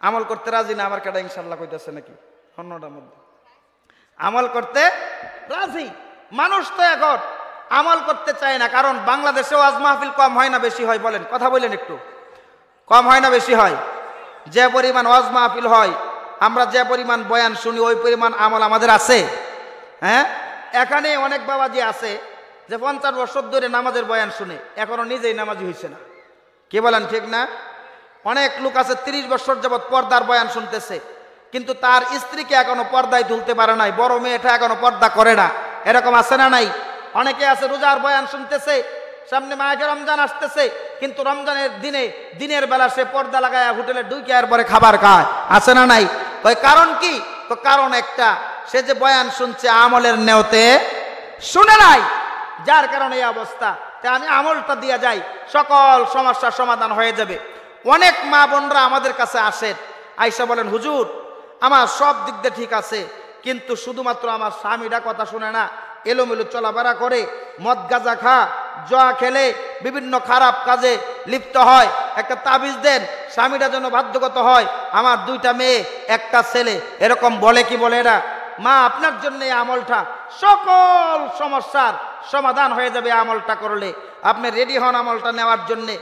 আমল করতে রাজি না। আমার কাটা ইনশাল্লাহ কইতেছে নাকি অন্যটার মধ্যে আমল করতে রাজি। মানুষ তো এখন আমল করতে চায় না, কারণ বাংলাদেশে ওয়াজ মাহফিল কম হয় না বেশি হয়? বলেন, কথা বলেন একটু। কম হয় না বেশি হয়? যে পরিমাণ ওয়াজ মাহফিল হয়, আমরা যে পরিমাণ বয়ান শুনি, ওই পরিমাণ আমল আমাদের আছে? হ্যাঁ, এখানে অনেক বাবাজি আছে যে 50 বছর ধরে নামাজের বয়ান শুনে, এখনো নিজেই নামাজি হয়েছে না। কি বলেন ঠিক না? অনেক লোক আছে 30 বছর যাবৎ পর্দার বয়ান শুনতেছে, কিন্তু তার স্ত্রীকে এখনো পর্দায় তুলতে পারে নাই, বড় মেয়েটা এখনো পর্দা করে না। এরকম আছে না নাই? অনেকে আছে রোজার বয়ান শুনতেছে, সামনে মাহে রমজান আসতেছে, কিন্তু রমজানের দিনে দিনের বেলা সে পর্দা লাগায় হোটেলে ঢুকে আর পরে খাবার খায়। আছে না নাই? ওই কারণ কি? তো কারণ একটা, সে যে বয়ান শুনছে আমলের নেওতে শুনে নাই, যার কারণে এই অবস্থা। তাই আমি আমলটা দিয়ে যাই, সকল সমস্যার সমাধান হয়ে যাবে। অনেক মা বোনরা আমাদের কাছে আসেন, আইসা বলেন হুজুর আমার সব দিক দিয়ে ঠিক আছে, কিন্তু শুধুমাত্র আমার স্বামীরা কথা শুনে না, এলোমেলো চলাফেরা করে, মদ গাঁজা খা, জুয়া খেলে, বিভিন্ন খারাপ কাজে লিপ্ত হয়। একটা তাবিজ দেন, স্বামীরা যেন বাধ্যগত হয়, আমার 2টা মেয়ে 1টা ছেলে, এরকম বলে কি বলে না? মা আপনার জন্য এই আমলটা, সকল সমস্যার সমাধান হয়ে যাবে আমলটা করলে। আপনি রেডি হন আমলটা নেওয়ার জন্যে।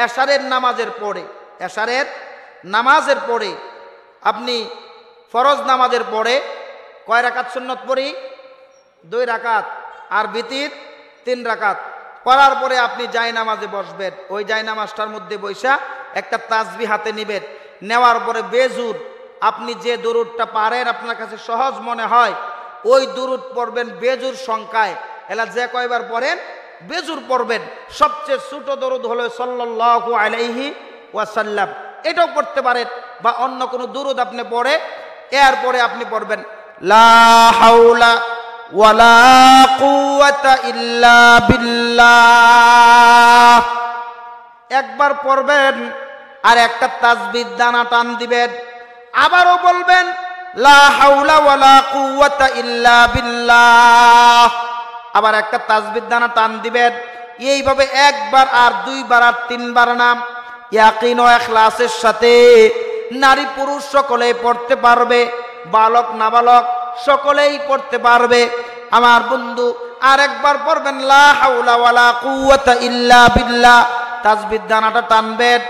এশারের নামাজের পরে আপনি ফরজ নামাজের পরে কয় রাকাত সুন্নত পড়ি? 2 রাকাত, আর বিতির 3 রাকাত। পড়ার পরে আপনি জায়নামাজে বসবেন। ওই জায়নামাজটার মধ্যে বৈশা একটা তাসবিহ হাতে নিবেন। নেওয়ার পরে বেজুর আপনি যে দুরুদটা পারেন, আপনার কাছে সহজ মনে হয়, ওই দুরুদ পড়বেন বেজুর সংখ্যায়। এলা যে কয়বার পড়েন বেজুর পড়বেন। সবচেয়ে ছোট দরুদ হলো সাল্লাল্লাহু আলাইহি ওয়াসাল্লাম, এটাও পড়তে পারেন, বা অন্য কোনো দুরুদ আপনি পড়ে এরপরে আপনি পড়বেন লা হাওলা ওয়ালা কুওয়াতা ইল্লা বিল্লাহ। একবার পড়বেন আর একটা তাসবিহ দানা টান দিবেন, আবারও বলবেন লা হাওলা ওয়ালা কুওয়াতা ইল্লা বিল্লাহ, আবার একটা তাসবিহ দানা টান দিবেন। এইভাবে একবার আর দুইবার আর তিনবার নাম ইয়াকিন ও ইখলাসের সাথে নারী পুরুষ সকলেই পড়তে পারবে, বালক নাবালক সকলেই পড়তে পারবে। আমার বন্ধু আরেকবার পড়বেন লা হাওলা ওয়ালা কুওয়াতা ইল্লা বিল্লাহ, তাসবিহ দানাটা টানবেন।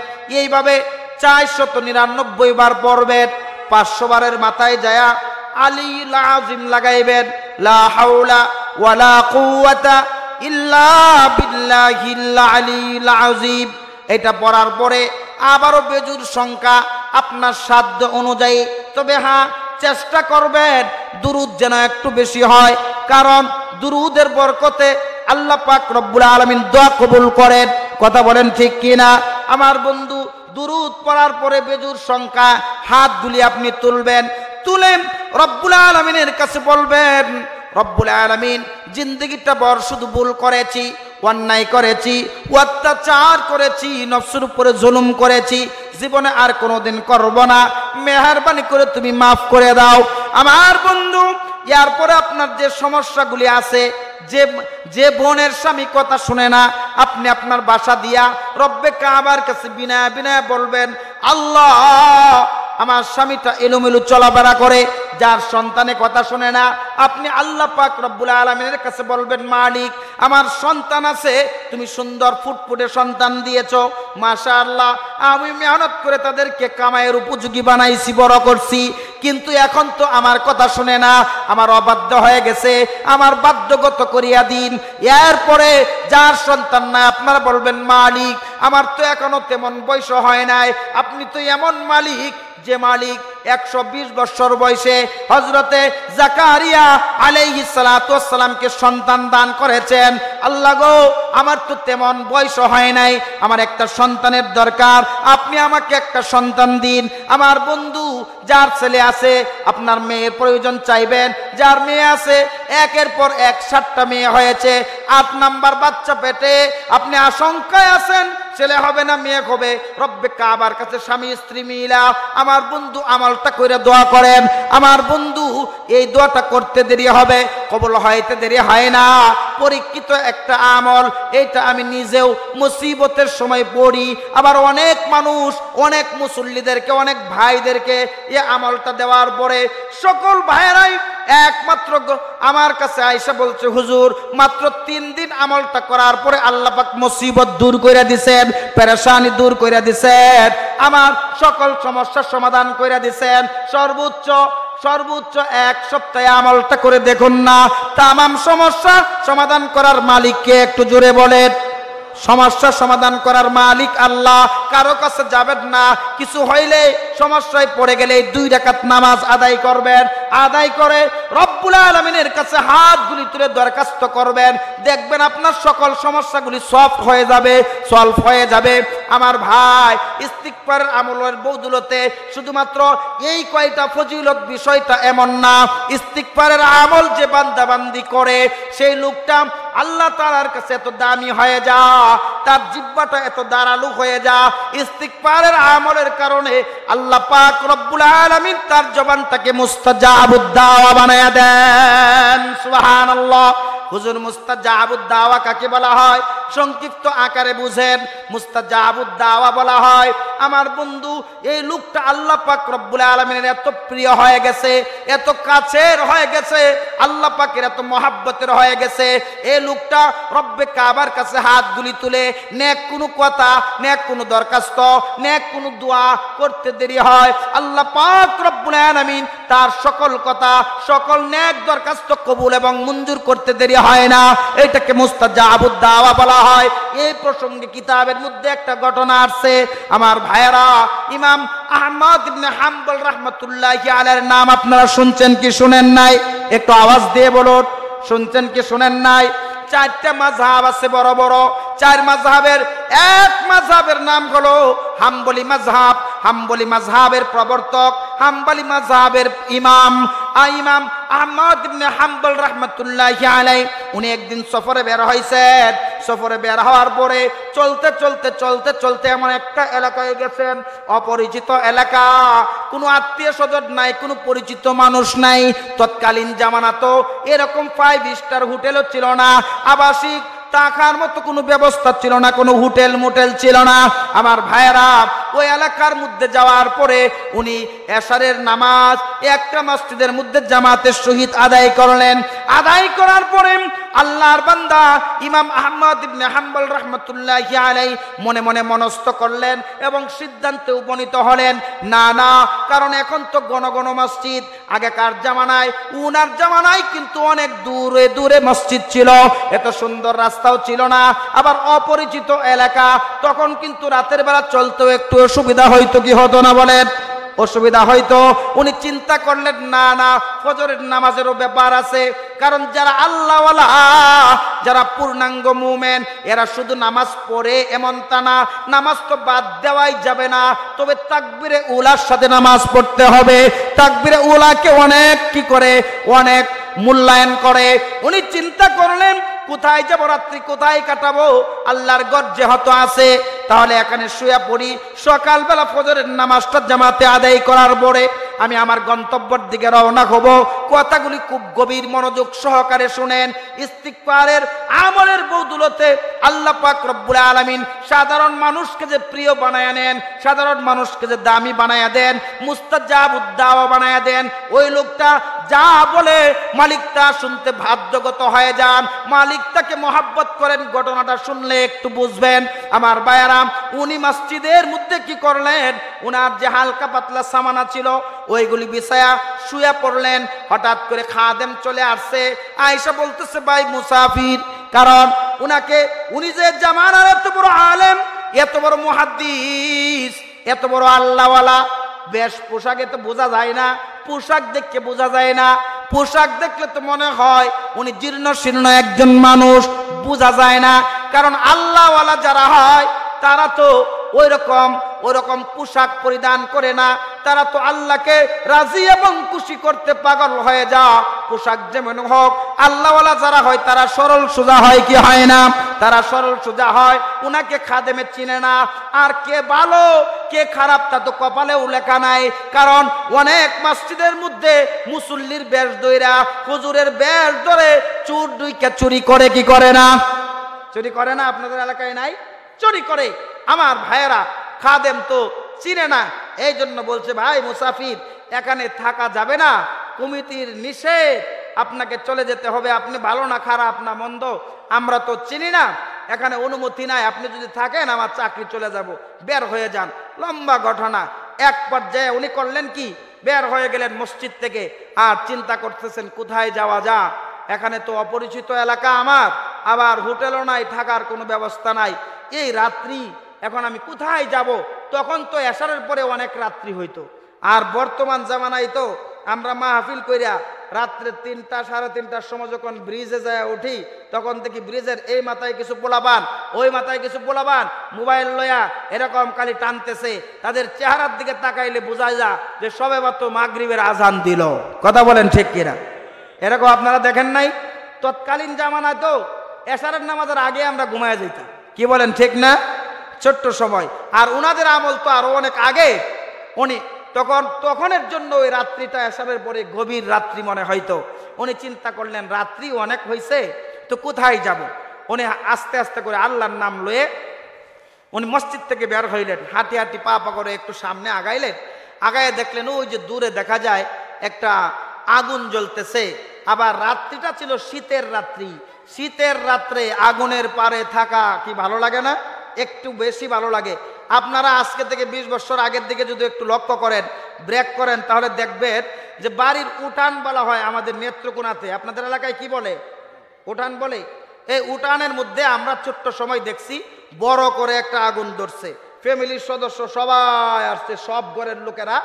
এইভাবে 499 বার পড়বেন। 500 বারের মাথায় যায়া আলিল আযীম লাগাইবেন, লা হাওলা ওয়ালা কুওয়াতা ইল্লা বিল্লাহিল আলিল আযীম। এটা পড়ার পরে আবারও বেজুর সংখ্যা আপনার সাধ্য অনুযায়ী, তবে হ্যাঁ চেষ্টা করবেন দুরুদ যেন একটু বেশি হয়, কারণ দুরুদের বরকতে আল্লাহ পাক রব্বুল আলামিন দোয়া কবুল করেন। কথা বলেন ঠিক কিনা? আমার বন্ধু দুরুদ পড়ার পরে বেজুর সংখ্যা হাতগুলি আপনি তুলবেন, তুলে রব্বুল আলামিনের কাছে বলবেন, রব্বুল আলামিন জিন্দেগিটা বড় শুধু ভুল করেছি, অন্যায় করেছি, অত্যাচার করেছি, নফসের উপরে জুলুম করেছি, জীবনে আর কোনোদিন করব না, মেহেরবানি করে তুমি মাফ করে দাও। আমার বন্ধু এরপরে আপনার যে সমস্যাগুলি আছে, যে বোনের স্বামী কথা শুনে না, আপনি আপনার বাসা দিয়া রব্বে কাবার কাছে বিনা বলবেন, আল্লাহ আমার স্বামীটা এলোমেলো চলাফেরা করে, যার সন্তানে কথা শুনে না, আপনি আল্লাহ পাক রব্বুল আলামিনের কাছে বলবেন, মালিক আমার সন্তান আছে, তুমি সুন্দর ফুটফুটে সন্তান দিয়েছো, মাশাআল্লাহ আমি মেহনত করে তাদেরকে কামাইয়ের উপযোগী বানাইছি, বড় করছি, কিন্তু এখন তো আমার কথা শুনে না, আমার অবাধ্য হয়ে গেছে, আমার বাধ্যগত করিয়া দিন। এরপরে যার সন্তান না, আপনারা বলবেন, মালিক আমার তো এখনো তেমন বয়স হয় নাই, আপনি তো এমন মালিক যে মালিক 120 বছর বয়সে হযরতে জাকারিয়া আলাইহিস সালাতু ওয়াস সালামকে সন্তান দান করেছেন। আল্লাহ গো আমার তো তেমন বয়স হয় নাই, আমার একটা সন্তানের দরকার, আপনি আমাকে একটা সন্তান দিন। আমার বন্ধু যার ছেলে আছে আপনার মেয়ের প্রয়োজন চাইবেন, যার মেয়ে আছে একের পর এক 7টা মেয়ে হয়েছে, 8 নাম্বার বাচ্চা পেটে, আপনি আশঙ্কায় আছেন ছেলে হবে না মেয়ে হবে, রব্বে কাবার কাছে স্বামী স্ত্রী মিলা আমার বন্ধু আমলটা করে দোয়া করেন। আমার বন্ধু এই দোয়াটা করতে দেরি হবে, কবুল হইতে দেরি হয় না, পরীক্ষিত একটা আমল। এটা আমি নিজেও মুসিবতের সময় পড়ি, আবার অনেক মানুষ, অনেক মুসল্লিদেরকে, অনেক ভাইদেরকে এই আমলটা দেওয়ার পরে সকল ভাইয়েরাই একমাত্র আমার কাছে আয়েশা বলছে, হুজুর মাত্র 3 দিন আমলটা করার পরে আল্লাহ পাক মুসিবত দূর করে দিয়েছেন, পেরেশানি দূর করে দিয়েছেন, আমার সকল সমস্যার সমাধান করে দিয়েছেন। সর্বোচ্চ 1 সপ্তাহে আমলটা করে দেখুন না, তামাম সমস্যা সমাধান করার মালিককে একটু জোরে বলেন। সমস্যা সমাধান করার মালিক আল্লাহ, কারো কাছে যাবেন না, কিছু হইলে সমস্যায় পড়ে গেলে 2 রাকাত নামাজ আদায় করবেন, আদায় করে রব্বুল আলামিনের কাছে হাতগুলি তুলে দরখাস্ত করবেন, দেখবেন আপনার সকল সমস্যাগুলি সলভ হয়ে যাবে। আমার ভাই ইস্তিগফারের আমলের বদৌলতে শুধুমাত্র এই কয়টা ফজিলত বিষয়টা এমন না, ইস্তিগফারের আমল যে বান্দাবান্দি করে সেই লোকটা আল্লাহ তাআলার কাছে এত দামি হয়ে যা, তার জিহ্বাটা এত ধারালো হয়ে যা, ইস্তিগফারের আমলের কারণে আল্লাহ পাক রব্বুল আলামিন তার জবানটাকে মুস্তাজাবুদ দাওয়া বানায়া দেন। সুবহানাল্লাহ। হুজুর মুস্তাজাবুদ দাওয়া কাকে বলা হয়? সংক্ষিপ্ত আকারে বুঝেন, মুস্তাজাবুদ দাওয়া বলা হয় আমার বন্ধু এই লোকটা আল্লাহ পাক রব্বুল আলামিনের এত প্রিয় হয়ে গেছে, এত কাছের হয়ে গেছে, আল্লাহ পাকের এত মহাব্বতের হয়ে গেছে, এই লোকটা রব্বে কাবার কাছে হাতগুলি তুলে নেক কোনো কথা, নেক কোনো দরখাস্ত, নেক কোনো দোয়া করতে দেরি হয়, আল্লাহ পাক রব্বুল আলামিন তার সকল কথা, সকল নেক দরখাস্ত কবুল এবং মঞ্জুর করতে দেরি হয় না। এটাকে মুস্তাজাবুদ দাওয়া বলা হয়। এই প্রসঙ্গে কিতাবের মধ্যে একটা ঘটনা আছে আমার ভাইয়েরা, ইমাম আহমদ ইবনে হাম্বল রাহমাতুল্লাহি আলাইহির নাম আপনারা শুনছেন কি শুনেন নাই? একটু আওয়াজ দিয়ে বলুন, শুনছেন কি শুনেন নাই? 4টা মাযহাব আছে বড় বড়, 4 মাযহাবের এক মাযহাবের নাম হলো হাম্বলি মাযহাব। হাম্বলি মাযহাবের প্রবর্তক, হাম্বলি মাযহাবের ইমাম ইমাম আহমদ ইবনে হাম্বল রাহমাতুল্লাহি আলাইহি উনি একদিন সফরে বের হইছেন। সফরে বের হওয়ার পরে চলতে চলতে চলতে চলতে এমন একটা এলাকায় গেছেন, অপরিচিত এলাকা, কোনো আত্মীয় স্বজন নাই, কোনো পরিচিত মানুষ নাই। তৎকালীন জামানা তো এরকম 5 স্টার হোটেলও ছিল না, আবাসিক থাকার মতো কোনো ব্যবস্থা ছিল না, কোনো হোটেল মোটেল ছিল না। আমার ভাইয়েরা, ওই এলাকার মধ্যে যাওয়ার পরে উনি এশারের নামাজ একটা মসজিদের মধ্যে জামাতের সহিত আদায় করলেন। আদায় করার পরে আল্লাহর বান্দা ইমাম আহমদ ইবনে হাম্বল রাহমাতুল্লাহি আলাইহি মনে মনে মনস্থ করলেন এবং সিদ্ধান্তে উপনীত হলেন, না না, কারণ এখন তো ঘন ঘন মসজিদ, আগেকার জামানায় উনার জামানায় কিন্তু অনেক দূরে দূরে মসজিদ ছিল, এত সুন্দর রাস্তাও ছিল না, আবার অপরিচিত এলাকা, তখন কিন্তু রাতের বেলা চলতেও একটু অসুবিধা হয়তো, কি হতো না বলেন? অসুবিধা হয়তো। উনি চিন্তা করলেন, না না, ফজরের নামাজেরও ব্যাপার আছে, কারণ যারা আল্লাহওয়ালা, যারা পূর্ণাঙ্গ মুমিন, এরা শুধু নামাজ পড়ে এমন তা না, নামাজ তো বাদ দেওয়াই যাবে না, তবে তাকবীরে উলার সাথে নামাজ পড়তে হবে। তাকবীরে উলাকে অনেক কি করে, অনেক মূল্যায়ন করে। উনি চিন্তা করলেন, কোথায় যাব, রাত্রি কোথায় কাটাবো, আল্লাহর ঘর যেহেতু আছে, তাহলে এখানে শুয়ে পড়ি, সকালবেলা ফজরের নামাজটা জামাতে আদায় করার পরে আমি আমার গন্তব্যের দিকে রওনা হব। কথাগুলি খুব গভীর মনোযোগ সহকারে শুনেন। ইস্তিগফারের আমলের বদৌলতে আল্লাহ পাক রব্বুল আলামিন সাধারণ মানুষকে যে প্রিয় বানায়া নেন, সাধারণ মানুষকে যে দামি বানায়া দেন, মুস্তাজাবুদ দাওয়া বানায়া দেন, ওই লোকটা যা বলে মালিক তা শুনতে বাধ্যগত হয়ে যান, মালিক তাকে মহাব্বত করেন। ঘটনাটা শুনলে একটু বুঝবেন আমার ভাইয়ারা। উনি মসজিদের মধ্যে কি করলেন, উনার যে হালকা পাতলা সামানা ছিল ওইগুলি বিছায়া শুয়ে পড়লেন। হঠাৎ করে খাদেম চলে আসছে, আয়েশা বলতেছে, ভাই মুসাফির, কারণ উনি যে জামানার এত বড় আলেম, এত বড় মুহাদ্দিস, এত বড় আল্লাহওয়ালা, বেশ পোশাকে তো বোঝা যায় না, পোশাক দেখে বোঝা যায় না, পোশাক দেখলে তো মনে হয় উনি জীর্ণ শীর্ণ একজন মানুষ, বোঝা যায় না। কারণ আল্লাহওয়ালা যারা হয় তারা তো ওই রকম পোশাক পরিধান করে না, তারা তো আল্লাহকে রাজি এবং খুশি করতে পাগল হয়ে যাও। পোশাক যেমন হোক, আল্লাহওয়ালা যারা হয় তারা সরল সোজা হয়, কি হয় না? তারা সরল সোজা হয়। উনাকে খাদেমে চিনে না, আর কে ভালো কে খারাপ তা তো কপালেও লেখা নাই। কারণ অনেক মসজিদের মধ্যে মুসল্লির বেশ ধইরা, হুজুরের বেশ ধরে চোর দুইকে চুরি করে, কি করে না? চুরি করে না? আপনাদের এলাকায় নাই? চুরি করে। আমার ভাইয়েরা, খাদেম তো চিনে না, এই জন্য বলছে, ভাই মুসাফির, এখানে থাকা যাবে না, কমিটির নিষেধ, আপনাকে চলে যেতে হবে। আপনি ভালো না খারাপ না মন্দ আমরা তো চিনি না, এখানে অনুমতি নাই, আপনি যদি থাকেন আমার চাকরি চলে যাব, বের হয়ে যান। লম্বা ঘটনা। এক পর্যায়ে উনি করলেন কি, বের হয়ে গেলেন মসজিদ থেকে, আর চিন্তা করতেছেন কোথায় যাওয়া যা, এখানে তো অপরিচিত এলাকা আমার, আবার হোটেলও নাই, থাকার কোনো ব্যবস্থা নাই, এই রাত্রি এখন আমি কোথায় যাব? তখন তো এশারের পরে অনেক রাত্রি হইতো, আর বর্তমান জামানায় তো আমরা মাহফিল কইরা রাত্রে 3টা সাড়ে 3টার সময় যখন ব্রিজে যায় উঠি, তখন দেখি ব্রিজের এই মাথায় কিছু পোলাবান, ওই মাথায় কিছু পোলাবান মোবাইল লয়া এরকম খালি টানতেছে। তাদের চেহারার দিকে তাকাইলে বোঝা যায় যে সবে মাত্র মাগরিবের আজান দিল। কথা বলেন ঠিক কিনা? এরকম আপনারা দেখেন নাই? তৎকালীন জামানায় তো এশারের নামাজের আগে আমরা ঘুমায় যেতাম, কি বলেন ঠিক না? ছোট্ট সময়। আর উনাদের আমল তো আরো অনেক আগে। উনি তখনের জন্য ওই রাত্রিটা এশারের পরে গভীর রাত্রি মনে হয়তো। উনি চিন্তা করলেন রাত্রি অনেক হয়েছে, তো কোথায় যাব? উনি আস্তে আস্তে করে আল্লাহর নাম লয়ে উনি মসজিদ থেকে বের হইলেন, হাঁটি হাঁটি পা পা করে একটু সামনে আগাইলেন। আগায় দেখলেন ওই যে দূরে দেখা যায় একটা আগুন জ্বলতেছে। আবার রাত্রিটা ছিল শীতের রাত্রি, শীতের রাত্রে আগুনের পারে থাকা কি ভালো লাগে না? একটু বেশি ভালো লাগে। আপনারা আজকে থেকে 20 বছর আগের দিকে যদি একটু লক্ষ্য করেন, ব্রেক করেন, তাহলে দেখবেন যে বাড়ির উঠান বলা হয় আমাদের নেত্রকোনাতে, আপনাদের এলাকায় কি বলে? উঠান বলে। এই উঠানের মধ্যে আমরা ছোট্ট সময় দেখছি বড় করে একটা আগুন ধরছে, ফ্যামিলির সদস্য সবাই আসছে, সব ঘরের লোকেরা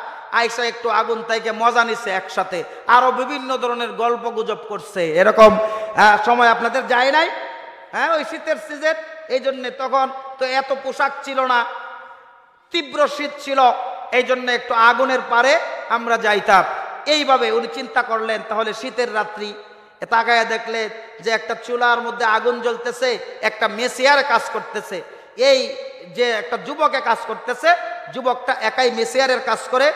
আইসা একটু আগুন থেকে মজা নিচ্ছে একসাথে, আরো বিভিন্ন ধরনের গল্প গুজব করছে। এরকম সময় আপনাদের যায় নাই? হ্যাঁ, ওই শীতের সিজন। এই জন্যে তখন তো এত পোশাক ছিল না, তীব্র শীত ছিল, এই জন্য একটু আগুনের পারে আমরা যাইতাম। এইভাবে উনি চিন্তা করলেন তাহলে শীতের রাত্রি, তাকায়া দেখলেন যে একটা চুলার মধ্যে আগুন জ্বলতেছে, একটা মেসিয়ারে কাজ করতেছে। এই যে একটা যুবকে কাজ করতেছে, যুবকটা একাই মেসিয়ারের কাজ করে,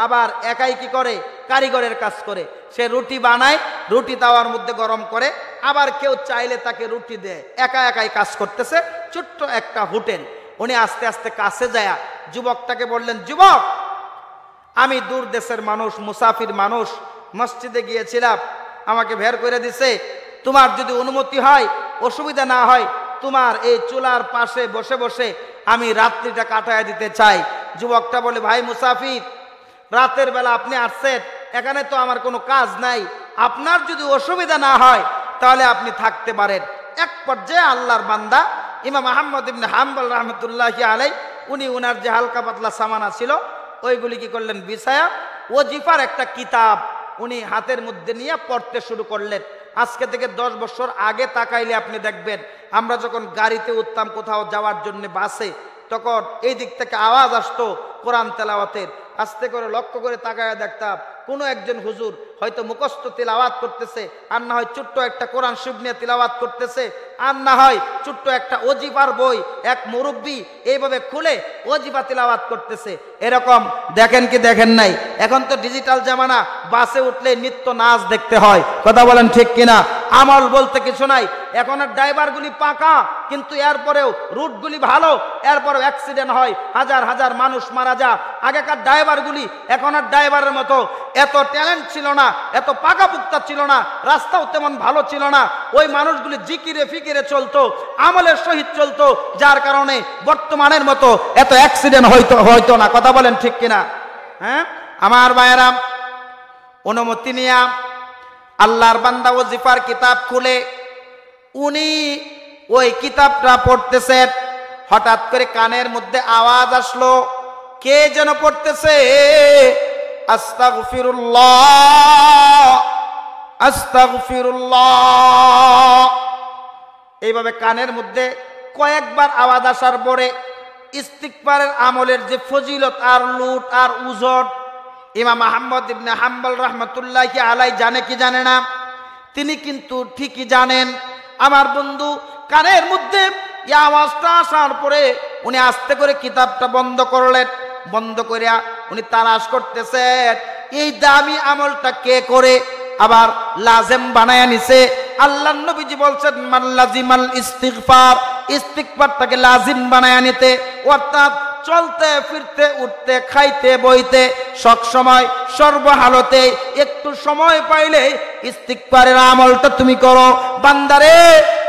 আবার একাই কি করে, কারিগরের কাজ করে। সে রুটি বানায়, রুটি তাওয়ার মধ্যে গরম করে, আবার কেউ চাইলে তাকে রুটি দেয়। একা একাই কাজ করতেছে, ছোট্ট একটা হোটেল। উনি আস্তে আস্তে কাছে যায় যুবকটাকে বললেন, যুবক, আমি দূর দেশের মানুষ, মুসাফির মানুষ, মসজিদে গিয়েছিলাম, আমাকে বের করে দিছে। তোমার যদি অনুমতি হয়, অসুবিধা না হয়, তোমার এই চুলার পাশে বসে বসে আমি রাত্রিটা কাটায় দিতে চাই। যুবকটা বলে, ভাই মুসাফির, রাতের বেলা আপনি আসছেন, এখানে তো আমার কোনো কাজ নাই, আপনার যদি অসুবিধা না হয় তাহলে আপনি থাকতে পারেন। এক পর্যায়ে আল্লাহর বান্দা ইমাম আহমদ ইবনে হাম্বল রহমতুল্লাহি আলাই, উনি উনার যে হালকা পাতলা সামানা ছিল ওইগুলি কি করলেন, বিছায়া ওজিফার একটা কিতাব উনি হাতের মধ্যে নিয়ে পড়তে শুরু করলেন। আজকে থেকে 10 বছর আগে তাকাইলে আপনি দেখবেন, আমরা যখন গাড়িতে উঠতাম কোথাও যাওয়ার জন্য বাসে, তখন এই দিক থেকে আওয়াজ আসতো কোরআন তেলাওয়াতের। আস্তে করে লক্ষ্য করে তাকায় দেখতাম কোনো একজন হুজুর হয়তো মুখস্থ তিলাওয়াত করতেছে, আর না হয় ছোট্ট একটা কোরআন শরীফ নিয়ে তিলাওয়াত করতেছে, আর না হয় ছোট্ট একটা ওজিফার বই এক মুরব্বী এইভাবে খুলে ওজিফা তিলাওয়াত করতেছে। এরকম দেখেন কি দেখেন নাই? এখন তো ডিজিটাল জামানা, বাসে উঠলে নিত্য নাচ দেখতে হয়, কথা বলেন ঠিক কিনা? আমল বলতে কিছু নাই। এখন আর ড্রাইভারগুলি পাকা, কিন্তু এরপরেও রুটগুলি ভালো, এরপরেও অ্যাক্সিডেন্ট হয়, হাজার হাজার মানুষ মারা যায়। আগেকার ড্রাইভারগুলি এখন আর ড্রাইভারের মতো এত ট্যালেন্ট ছিল না, এত পাকাপুক্তা ছিল না, রাস্তাও তেমন ভালো ছিল না। ওই মানুষগুলি জিকিরে ফিকিরে চলতো, আমলের সহিত চলতো, যার কারণে বর্তমানের মতো এত অ্যাক্সিডেন্ট হইতো না, কথা বলেন ঠিক কিনা? হ্যাঁ আমার ভাইয়েরা, অনুমতি নিয়া আল্লাহর বান্দা ওজিফার কিতাব খুলে উনি ওই কিতাবটা পড়তেছেন। হঠাৎ করে কানের মধ্যে আওয়াজ আসলো, কে যেন পড়তেছে, আস্তাগফিরুল্লাহ আস্তাগফিরুল্লাহ। এইভাবে কানের মধ্যে কয়েকবার আওয়াজ আসার পরে ইস্তিগফারের আমলের যে ফজিলত আর লুট আর উজট ইমাম আহমদ ইবনে হাম্বল রহমতুল্লাহি আলাই জানে কি জানে না? তিনি কিন্তু ঠিকই জানেন। আমার বন্ধু, কানের মধ্যে এই আওয়াজটা আসার পরে উনি আস্তে করে কিতাবটা বন্ধ করলেন। বন্ধ করিয়া উনি তালাশ করতেছেন এই দামি আমলটা কে করে আবার লাজেম বানায়া নিছে। আল্লাহর নবীজি বলছেন, মান লাজিমাল ইস্তিগফার, ইস্তিগফারটাকে লাজিম বানায়া নিতে, অর্থাৎ চলতে ফিরতে উঠতে খাইতে বইতে সব সময় সর্বহালতে একটু সময় পাইলে ইস্তিগফারের আমলটা তুমি করো। বান্দারে,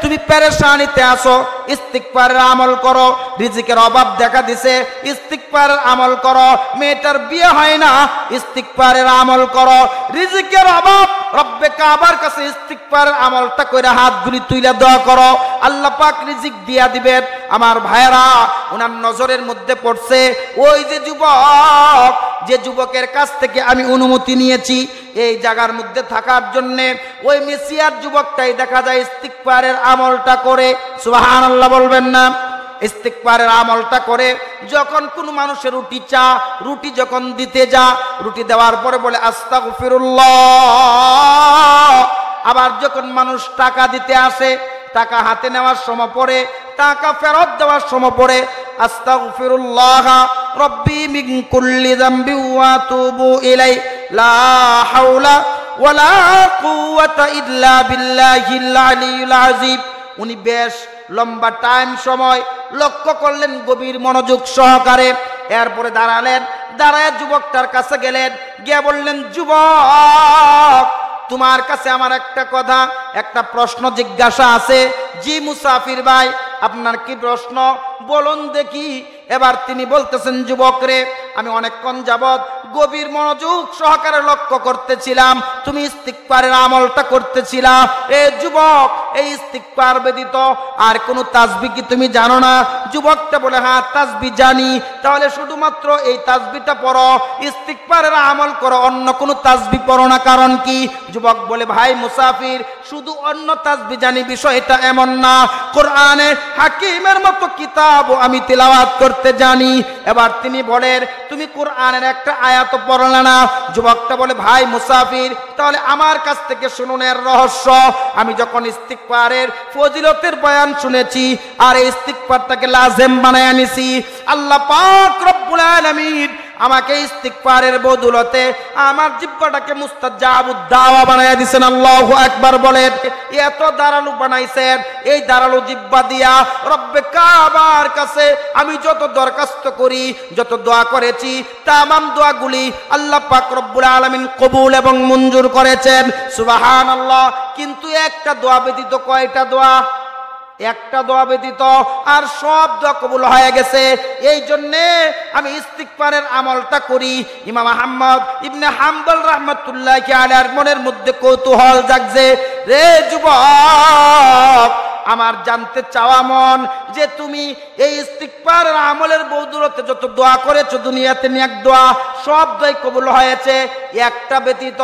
তুমি পেরেশানিতে আসো, ইস্তিগফারের আমল করো। রিজিকের অভাব দেখা দিছে, ইস্তিগফারের আমল করো। মেয়েটার বিয়ে হয় না, ইস্তিগফারের আমল করো। রিজিকের অভাব, রব্বে কাবার কাছে ইস্তিগফারের আমলটা কইরা হাতগুলি তুইলা দোয়া করো, আল্লাহ পাক রিজিক দিয়া দিবেন। আমার ভাইয়েরা, ওনার নজরের মধ্যে পড়ছে ওই যে যুবক, যে যুবকের কাছ থেকে আমি অনুমতি নিয়েছি এই জায়গার মধ্যে থাকার জন্যে, ওই মেসিয়ার যুবকটাই দেখা যায় ইস্তিগফারের আমলটা করে। সুবহানাল্লাহ বলবেন না? ইস্তিগফারের আমলটা করে। যখন কোন মানুষের রুটি যখন দিতে যা, রুটি দেওয়ার পরে বলে আস্তাগফিরুল্লাহ। আবার যখন মানুষ টাকা দিতে আসে, টাকা হাতে নেওয়ার সময় পড়ে, টাকা ফেরত দেওয়ার সময় পড়ে আস্তাগফিরুল্লাহ রব্বি মিন কুল্লি যামবি ওয়া আতুবু ইলাই লা হাওলা ওয়ালা কুওয়াতা ইল্লা বিল্লাহিল আলিয়্যিল আযীম। উনি বেশ লম্বা টাইম সময় লক্ষ্য করলেন গভীর মনোযোগ সহকারে। এরপরে দাঁড়ালেন, দাঁড়ায় যুবকটার কাছে গেলেন, গিয়ে বললেন, যুবক, তোমার কাছে আমার একটা কথা, একটা প্রশ্ন জিজ্ঞাসা আছে। জি মুসাফির ভাই, আপনার কি প্রশ্ন বলুন দেখি। এবার তিনি বলতেছেন, যুবক রে, আমি অনেকক্ষণ যাবৎ গভীর মনোযোগ সহকারে লক্ষ্য করতেছিলাম, তুমি ইস্তিগফারের আমলটা করতেছিলাম। এ যুবক, এই ইস্তিগফার ব্যতীত আর কোন তাসবিহ কি তুমি জানো না? যুবকটা বলে, হ্যাঁ তাসবিহ জানি। তাহলে শুধুমাত্র এই তাসবিহটা পড়ো, ইস্তিগফারের আমল করো, অন্য কোন তাসবিহ পড়ো না, কারণ কি? যুবক বলে, ভাই মুসাফির, শুধু অন্য তাসবিহ জানি বিষয়টা এমন না, কোরআনে হাকিমের মতো কিতাব আমি তিলাওয়াত করতে জানি। এবার তিনি বলেন, তুমি কোরআনের একটা আয়াত আয়াত পড়লে না? যুবকটা বলে ভাই মুসাফির, তাহলে আমার কাছ থেকে শুনুন এর রহস্য। আমি যখন ইস্তিগফারের ফজিলতের বয়ান শুনেছি আর এই ইস্তিগফারটাকে লাজেম বানায় আনিছি, আল্লাহ পাক রব্বুল আলামিন আমাকে ইস্তিগফারের বদৌলতে আমার জিহ্বাটাকে মুস্তাজাবুদ দাওয়া বানায় দিয়েছেন। আল্লাহু আকবার বলেন। এত দাঁড়ালু বানাইছেন, এই দাঁড়ালু জিহ্বা দিয়া রব্বে কাবার কাছে আমি যত দরখাস্ত করি, যত দোয়া করেছি, তামাম দোয়াগুলি আল্লাহ পাক রব্বুল আলামিন কবুল এবং মঞ্জুর করেছেন। সুবহানাল্লাহ। কিন্তু একটা দোয়া ব্যতীত, কয়টা দোয়া? একটা দোয়া ব্যতীত আর সব দোয়া কবুল হয়ে গেছে। এই জন্যে আমি ইস্তিগফারের আমলটা করি। ইমাম আহমদ ইবনে হাম্বল রাহমাতুল্লাহি আলাইহির মনের মধ্যে কৌতূহল জাগছে। রে যুবক, আমার জানতে চাওয়া মন যে তুমি এই ইস্তিগফারের আমলের বদৌলতে যত দোয়া করেছো দুনিয়াতে, নেক দোয়া সব দোয়াই কবুল হয়েছে, একটা ব্যতীত।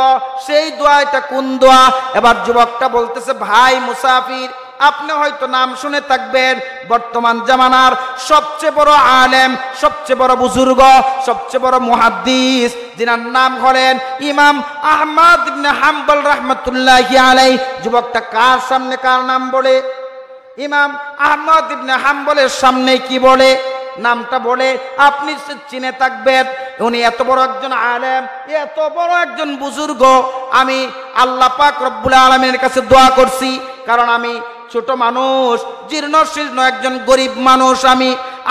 সেই দোয়াটা কোন দোয়া? এবার যুবকটা বলতেছে ভাই মুসাফির, আপনি হয়তো নাম শুনে থাকবেন বর্তমান জামানার সবচেয়ে বড় আলেম, সবচেয়ে বড় বুজুর্গ, সবচেয়ে বড় মুহাদ্দিস, যিনার নাম হলেন ইমাম আহমদ ইবনে হাম্বল রাহমাতুল্লাহি আলাইহি। যুবকটা কার সামনে কার নাম বলে? ইমাম আহমদ ইবনে হাম্বলের সামনে কি বলে? নামটা বলে। আপনি চিনে থাকবেন উনি এত বড় একজন আলেম, এত বড় একজন বুজুর্গ। আমি আল্লাহ পাক রব্বুল আলামিনের কাছে দোয়া করছি, কারণ আমি ছোট মানুষ, জীর্ণ শীর্ণ একজন গরিব মানুষ।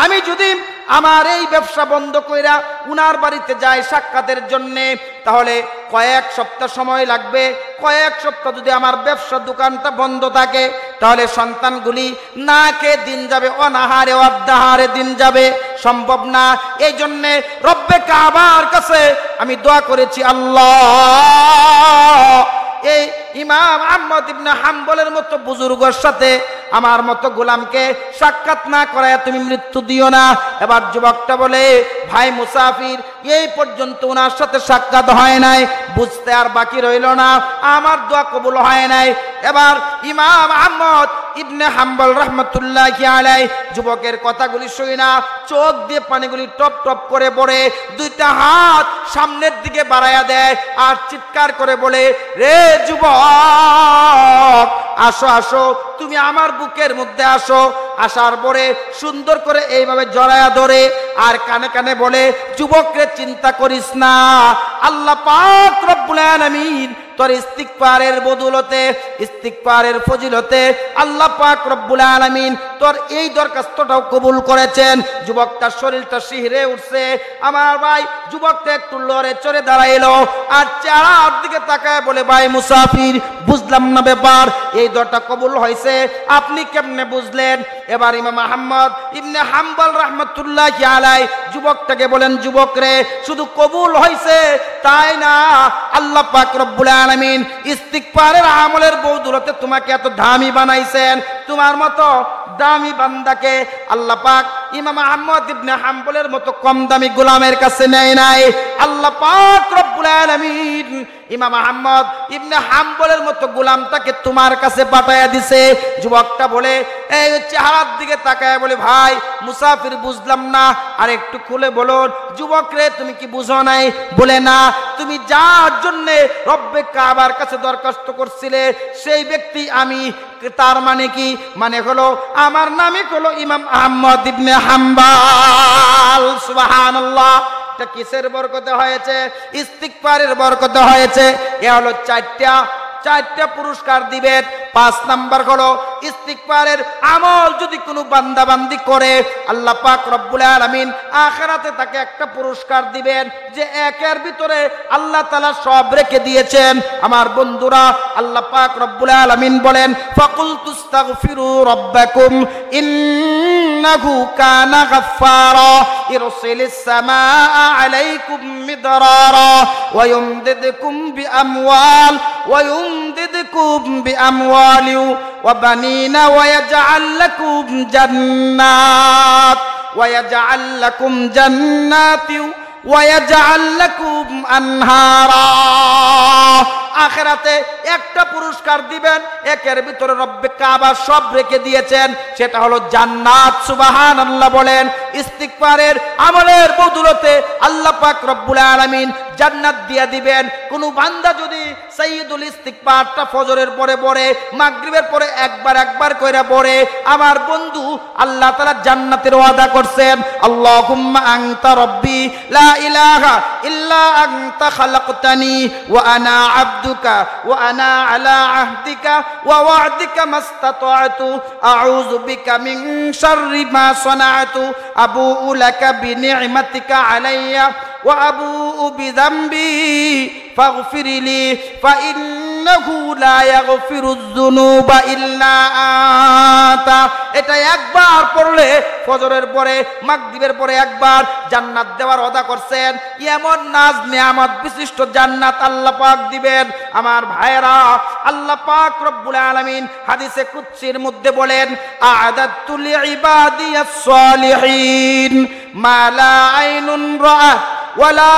আমি যদি আমার এই ব্যবসা বন্ধ কইরা উনার বাড়িতে যাই সাক্ষাতের জন্যে, তাহলে কয়েক সপ্তাহ সময় লাগবে। কয়েক সপ্তাহ যদি আমার ব্যবসা দোকানটা বন্ধ থাকে, তাহলে সন্তানগুলি না খেয়ে দিন যাবে, অনাহারে অর্ধাহারে দিন যাবে, সম্ভব না। এই জন্যে রব্বে কাবার কাছে আমি দোয়া করেছি, আল্লাহ এই ইমাম আহমদ ইবনে হাম্বলের মতো বুজুর্গের সাথে আমার মতো গোলামকে সাক্ষাৎ না করায় তুমি মৃত্যু দিও না। এবার যুবকটা বলে ভাই মুসাফির, এই পর্যন্ত ওনার সাথে সাক্ষাৎ হয় নাই, বুঝতে আর বাকি রইল না, আমার দোয়া কবুল হয় নাই। এবার ইমাম আহমদ ইবনে হাম্বল রাহমাতুল্লাহি আলাইহি যুবকের কথাগুলি শুনে না চোখ দিয়ে পানিগুলি টপ টপ করে পড়ে, দুইটা হাত সামনের দিকে বাড়ায়া দেয় আর চিৎকার করে বলে, রে যুবক, আসো আসো, তুমি আমার বুকের মধ্যে আসো। আসার পরে সুন্দর করে এইভাবে জড়ায়া ধরে আর কানে কানে বলে, যুবকরে চিন্তা করিস না, আল্লাহ পাক রব্বুল আলামিন তোর ইস্তিগফারের বদৌলতে, ইস্তিগফারের ফজিলতে আল্লাহ পাক রব্বুল আলামিন তোর এই দরখাস্তটাও কবুল করেছেন। যুবকটার শরীরটা শিহরে উঠছে। আমার ভাই যুবকটা একটু লড়ে চড়ে দাঁড়াইলো আর চেহারার দিকে তাকায় বলে, ভাই মুসাফির, বুঝলাম না ব্যাপার, এই দরটা কবুল হয়েছে, আপনি কেমনে বুঝলেন? এবার ইমাম আহমদ ইবনে হাম্বল রাহমাতুল্লাহি আলাইহি যুবকটাকে বলেন, যুবক রে, শুধু কবুল হয়েছে তাই না, আল্লাহ পাক রব্বুল আলামিন ইস্তিগফারের আমলের বদৌলতে তোমাকে এত দামি বানাইছেন। তোমার মতো দামি বান্দাকে আল্লাহ পাক ইমাম আহমদ ইবনে হাম্বলের মতো কম দামি গোলামের কাছে নেয় নাই। আল্লাহ পাক রব্বুল আলামিন ইমাম আহমদ ইবনে হাম্বলের মতো গোলামটাকে তোমার কাছে পাঠায়া দিছে। যুবকটা বলে, এই চেহারার দিকে তাকায় বলে, ভাই মুসাফির, বুঝলাম না, আর একটু খুলে বলো। যুবক রে, তুমি কি বুঝো নাই? বলে, না, তুমি যার জন্য রব্বে কাবার কাছে দরখাস্ত করছিলে সেই ব্যক্তি আমি। তার মানে কি? মানে হলো আমার নামই হলো ইমাম আহমদ ইবনে হাম্বল। সুবহানাল্লাহ। এটা কিসের বরকতে হয়েছে? ইস্তিগফারের বরকতে হয়েছে। এ হলো চারটা পুরস্কার দিবেন। 5 নাম্বার হলো ইস্তিগফারের আমল যদি কোনো বান্দা বান্দি করে, আল্লাহ পাক রব্বুল আলামিন আখিরাতে তাকে একটা পুরস্কার দিবেন যে একের ভিতরে আল্লাহ তাআলা সব রেখে দিয়েছেন। আমার বন্ধুরা, আল্লাহ পাক রব্বুল আলামিন বলেন, ফাকুলতুস্তাগফিরু রাব্বাকুম ইন্নাহু কানা গাফফারা ইরসিলিস সামাআ আলাইকুম মিদরারা ওয়া ইউমদিদকুম বিআমওয়ালিন وبنين ويجعل لكم جنات ويجعل لكم أنهارا। আখিরাতে একটা পুরস্কার দিবেন, একের ভিতরে রব্বে কাবা সব রেখে দিয়েছেন, সেটা হলো জান্নাত। সুবহানাল্লাহ বলেন। ইস্তিগফারের আমলের বদৌলতে আল্লাহ পাক রব্বুল আলামিন জান্নাত দিয়া দিবেন। কোন বান্দা যদি সাইয়্যিদুল ইস্তিগফারটা ফজরের পরে পড়ে, মাগরিবের পরে একবার কইরা পড়ে, আমার বন্ধু আল্লাহ তাআলা জান্নাতের ওয়াদা করছেন। আল্লাহুম্মা আনতা রব্বি লা ইলাহা ইল্লা আনতা খালাকতানি ওয়া আনা আবদুকা ওয়া আনা আলা আহদিকা ওয়া ওয়া'দিকা মাসতাতা'তু আউযু বিকা মিন শাররি মা সানা'তু আবুউ লাকা বিনি'মাতিকা আলাইয়া ওয়া আবুউ বিযামবি ফাগফির লি ফাইন্নাহু লা ইয়াগফিরুয যুনুবা ইল্লা আনতা। এটা একবার পড়লে ফজরের পরে, মাগরিবের পরে একবার জান্নাত দেওয়ার ওয়াদা করছেন। এমন নাজ নিয়ামত বিশিষ্ট জান্নাত আল্লাহ পাক দিবেন। আমার ভাইরা, আল্লাহ পাক রব্বুল আলামিন হাদিসে কুদসির মধ্যে বলেন, আ'দাতু লিইবাদিয়াস সালিহিন মা লা আইনুন রাআত ওয়ালা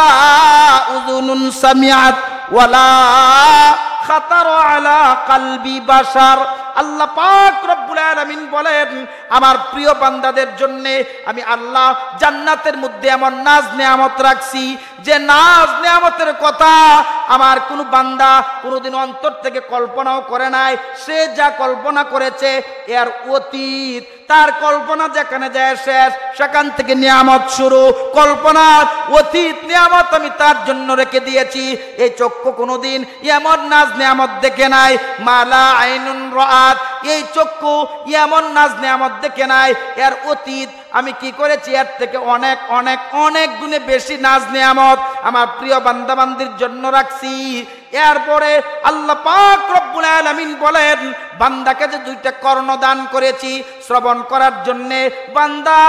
উযুনুন সামিআত ওয়ালা খাতারা আলা কলবি বাশার। আল্লাহ পাক রব্বুল আলামিন বলেন, আমার প্রিয় বান্দাদের জন্য আমি আল্লাহ জান্নাতের মধ্যে এমন নাজ নিয়ামত রাখছি, যে নাজ নিয়ামতের কথা আমার কোন বান্দা কোনদিন অন্তর থেকে কল্পনাও করে নাই। সে যা কল্পনা করেছে এর অতীত, তার কল্পনা যেখানে যায় শেষ, সেখান থেকে নিয়ামত শুরু। কল্পনার অতীত নিয়ামত আমি তার জন্য রেখে দিয়েছি। এই চক্ষু কোনোদিন এমন নাজ নিয়ামত দেখে নাই। মালা আইনুন রাআত, এই চক্ষু এমন নাজ নিয়ামত দেখে নাই। এর অতীত আমি কি করেছি, এর থেকে অনেক অনেক অনেক গুণে বেশি নাজ নিয়ামত আমার প্রিয় বান্দা বান্দির জন্য রাখছি। এরপরে আল্লাহ পাক রব্বুল আলামিন বলেন, বান্দাকে যে দুইটা কর্ণ দান করেছি শ্রবণ করার জন্য, বান্দা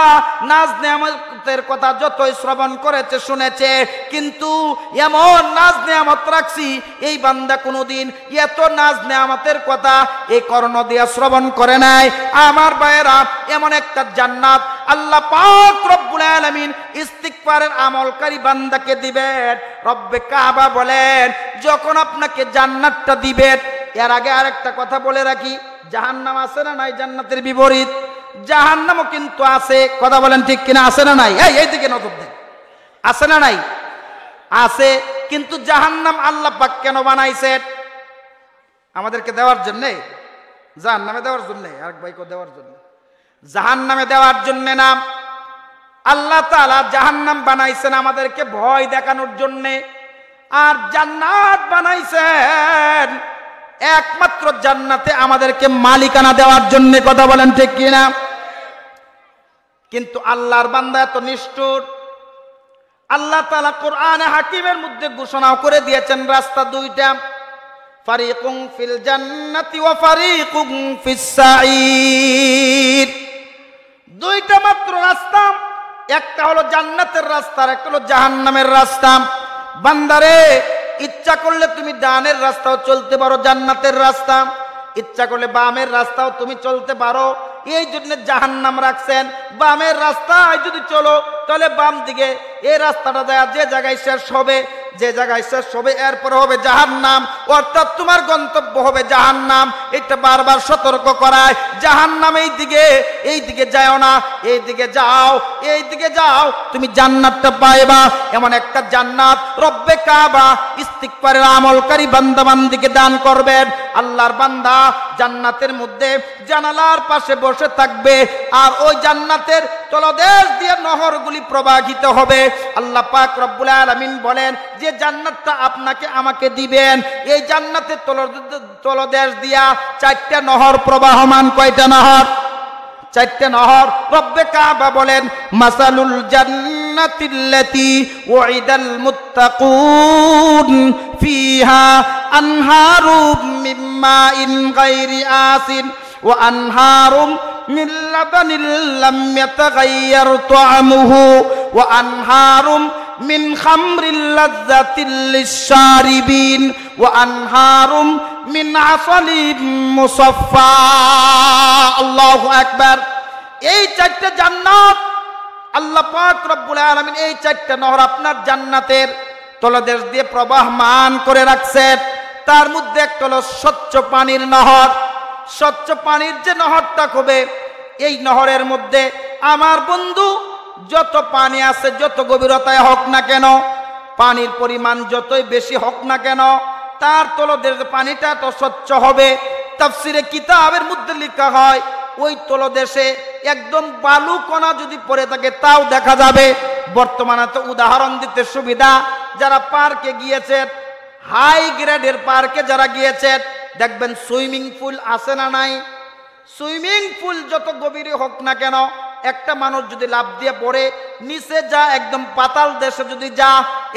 নাজ নিয়ামতের কথা যতই শ্রবণ করেছে শুনেছে, কিন্তু এমন নাজ নিয়ামত রাখছি এই বান্দা কোনোদিন এত নাজ নিয়ামতের কথা এই কর্ণ দিয়া শ্রবণ করে নাই। আমার ভাইয়েরা, এমন একটা জান্নাত আল্লাহ পাক রব্বুল আলামিন ইস্তিগফারের আমলকারী বান্দাকে দিবেন। রব্বে কাবা বলেন, যখন আপনাকে জান্নাতটা দিবেন, এর আগে আরেকটা কথা বলে রাখি, জাহান্নাম আছে না নাই? জান্নাতের বিপরীত জাহান্নামও কিন্তু আছে। কথা বলেন ঠিক কিনা? আছে না নাই? এই দিকে নজর দেন, আছে না নাই? আছে। কিন্তু জাহান্নাম আল্লাহ পাক কেন বানাইছে? আমাদেরকে দেওয়ার জন্য, জাহান্নামে দেওয়ার জন্য? আরেক ভাইকে দেওয়ার জন্য? জাহান্নামে দেওয়ার জন্য না। আল্লাহ তাআলা জাহান্নাম বানাইছেন আমাদেরকে ভয় দেখানোর জন্য, আর জান্নাত বানাইছেন একমাত্র জান্নাতে আমাদেরকে মালিকানা দেওয়ার জন্য। কথা বলেন ঠিক কিনা? কিন্তু আল্লাহর বান্দা এত নিষ্ঠুর, আল্লাহ তাআলা কোরআনে হাকিমের মধ্যে ঘোষণাও করে দিয়েছেন রাস্তা দুইটা, ফারিকুন ফিল জান্নাতি ওয়া ফারিকুন ফিস সাঈর। দুইটা মাত্র রাস্তা, একটা হলো জান্নাতের রাস্তা আর একটা হলো জাহান্নামের রাস্তা। বান্দারে, ইচ্ছা করলে তুমি ডানের রাস্তাও চলতে পারো, জান্নাতের রাস্তা, ইচ্ছা করলে বামের রাস্তাও তুমি চলতে পারো। এই জন্য জাহান্নাম রাখছেন। বামের রাস্তায় যদি চলো তাহলে বাম দিকে এই রাস্তাটা যায় যে জায়গায় শেষ হবে, যে জায়গায় শেষ হবে এরপর হবে জাহান্নাম, অর্থাৎ তোমার গন্তব্য হবে জাহান্নাম। এটা বারবার সতর্ক করায়, জাহান্নাম এই দিকে যাও না, এই দিকে যাও, এই দিকে যাও, তুমি জান্নাতটা পাইবা। এমন একটা জান্নাত রব্বে কাবা ইস্তিগফারের আমলকারী বান্দা বান্দিকে দান করবেন। আল্লাহর বান্দা জান্নাতের মধ্যে জানালার পাশে বসে থাকবে, আর ওই জান্নাতের তলদেশ দিয়ে নহরগুলি প্রবাহিত হবে। আল্লাহ পাক রব্বুল আলামিন বলেন, যে জান্নাতটা আপনাকে আমাকে দিবেন, এই জান্নাতের তলদেশ দিয়া 4টা নহর প্রবাহমান। কয়টা নহর? 4টা নহর। রব্বে কাবা বলেন, মাসালুল জান্নাতিল্লাতী উইদাল মুত্তাকুন ফিহা আনহারুম মিন মাইন গায়রি আসিন ওয়া আনহারুম মিন লাবানিল লাম ইয়াতাগায়্যার তা'আমুহু ওয়া আনহারুম মিন খামরিল লাযযাতিল লিশ-শারিবিন ওয়া আনহারুম মিন আসালিম মুসাফফা। আল্লাহু আকবার। এই 4টা জান্নাত আল্লাহ পাক রব্বুল আলামিন এই 4টা নহর আপনার জান্নাতের তলদেশ দিয়ে প্রবাহমান করে রাখছেন। তার মধ্যে একটা হলো স্বচ্ছ পানির নহর। স্বচ্ছ পানির যে নহরটা হবে, এই নহরের মধ্যে আমার বন্ধু যত পানি আছে, যত গভীরতায় হোক না কেন, পানির পরিমাণ যতই বেশি হোক না কেন, তার তলদেশ পানিটা তো স্বচ্ছ হবে। তাফসিরে কিতাবের মধ্যে লেখা হয় ওই তলদেশে একদম বালু কণা যদি পড়ে থাকে তাও দেখা যাবে। বর্তমানে তো উদাহরণ দিতে সুবিধা, যারা পার্কে গিয়েছেন, হাই গ্রেডের পার্কে যারা গিয়েছেন, দেখবেন সুইমিং পুল আছে না নাই? সুইমিং পুল যত গভীরে হোক না কেন, একটা মানুষ যদি লাফ দিয়ে পড়ে নিচে যা একদম পাতাল দেশে যদি যা,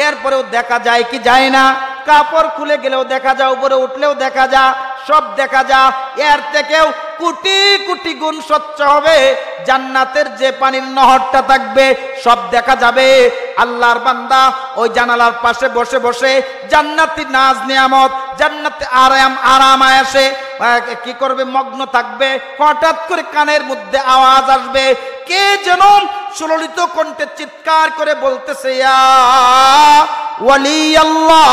এরপরেও দেখা যায় কি যায় না? কাপড় খুলে গেলেও দেখা যায়, উপরে উঠলেও দেখা যায়, সব দেখা যায়। এর থেকেও কোটি কোটি গুণ স্বচ্ছ হবে জান্নাতের যে পানির নহরটা থাকবে, সব দেখা যাবে। আল্লাহর বান্দা ওই জানালার পাশে বসে বসে জান্নাতি নাজ নিয়ামত, জান্নাতে আরাম আয়েশে কি করবে? মগ্ন থাকবে। হঠাৎ করে কানের মধ্যে আওয়াজ আসবে, কে যেন সুললিত কণ্ঠে চিৎকার করে বলতেছে, ইয়া ওয়ালি আল্লাহ,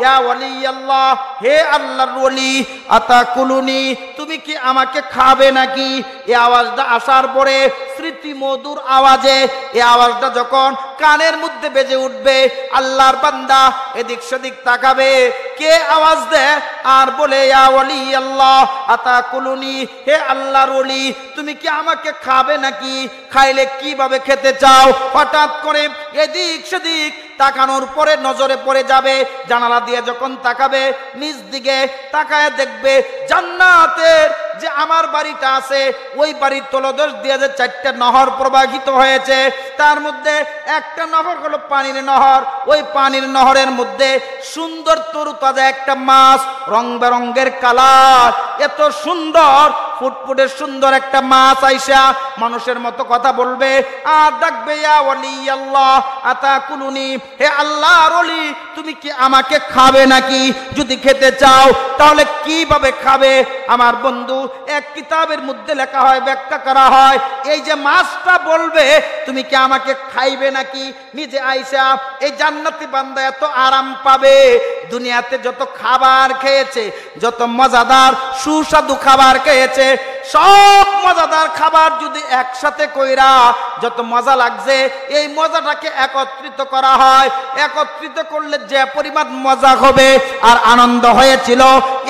ইয়া ওয়ালি আল্লাহ, হে আল্লাহর ওলি, আতাকুলুনি, তুমি কি আমাকে খাবে নাকি? এই আওয়াজটা আসার পরে স্মৃতি মধুর আওয়াজে এই আওয়াজটা যখন কানের মধ্যে বেজে উঠবে, আল্লাহর বান্দা এদিক সেদিক তাকাবে, কে আওয়াজ দেয় আর বলে, ইয়া ওয়ালি আল্লাহ আতাকুলুনি, হে আল্লাহর ওলি, তুমি কি আমাকে খাবে নাকি? খাইলে কিভাবে খেতে চাও? হঠাৎ করে এদিক সেদিক তাকানোর পরে নজরে পড়ে যাবে, জানালা দিয়ে যখন তাকাবে নিজ দিকে তাকায় দেখবে জান্নাতের যে আমার বাড়িটা আছে, ওই বাড়ির তলদেশ দিয়ে যে 4টা নহর প্রবাহিত হয়েছে, তার মধ্যে একটা নহর হলো পানির নহর। ওই পানির নহরের মধ্যে সুন্দর তরুতাজা একটা মাছ, রং বেরঙ্গের কালার, এত সুন্দর ফুটফুটে সুন্দর একটা মাছ আইসা মানুষের মতো কথা বলবে আর ডাকবে, ইয়া ওয়ালি আল্লাহ আতাকুলুনি, হে আল্লাহর ওলি, তুমি কি আমাকে খাবে নাকি? যদি খেতে চাও তাহলে কিভাবে খাবে? আমার বন্ধু, এক কিতাবের মধ্যে লেখা হয়, ব্যাখ্যা করা হয়, এই যে মাছটা বলবে তুমি কি আমাকে খাইবে নাকি, নিজে আইসা এই জান্নাতি বান্দা এত আরাম পাবে। দুনিয়াতে যত খাবার খেয়েছে, যত মজাদার সুস্বাদু খাবার খেয়েছে, সব মজাদার খাবার যদি একসাথে কইরা যত মজা লাগছে, এই মজাটাকে একত্রিত করা হয়, একত্রিত করলে যে পরিমাণ মজা হবে আর আনন্দ হয়েছিল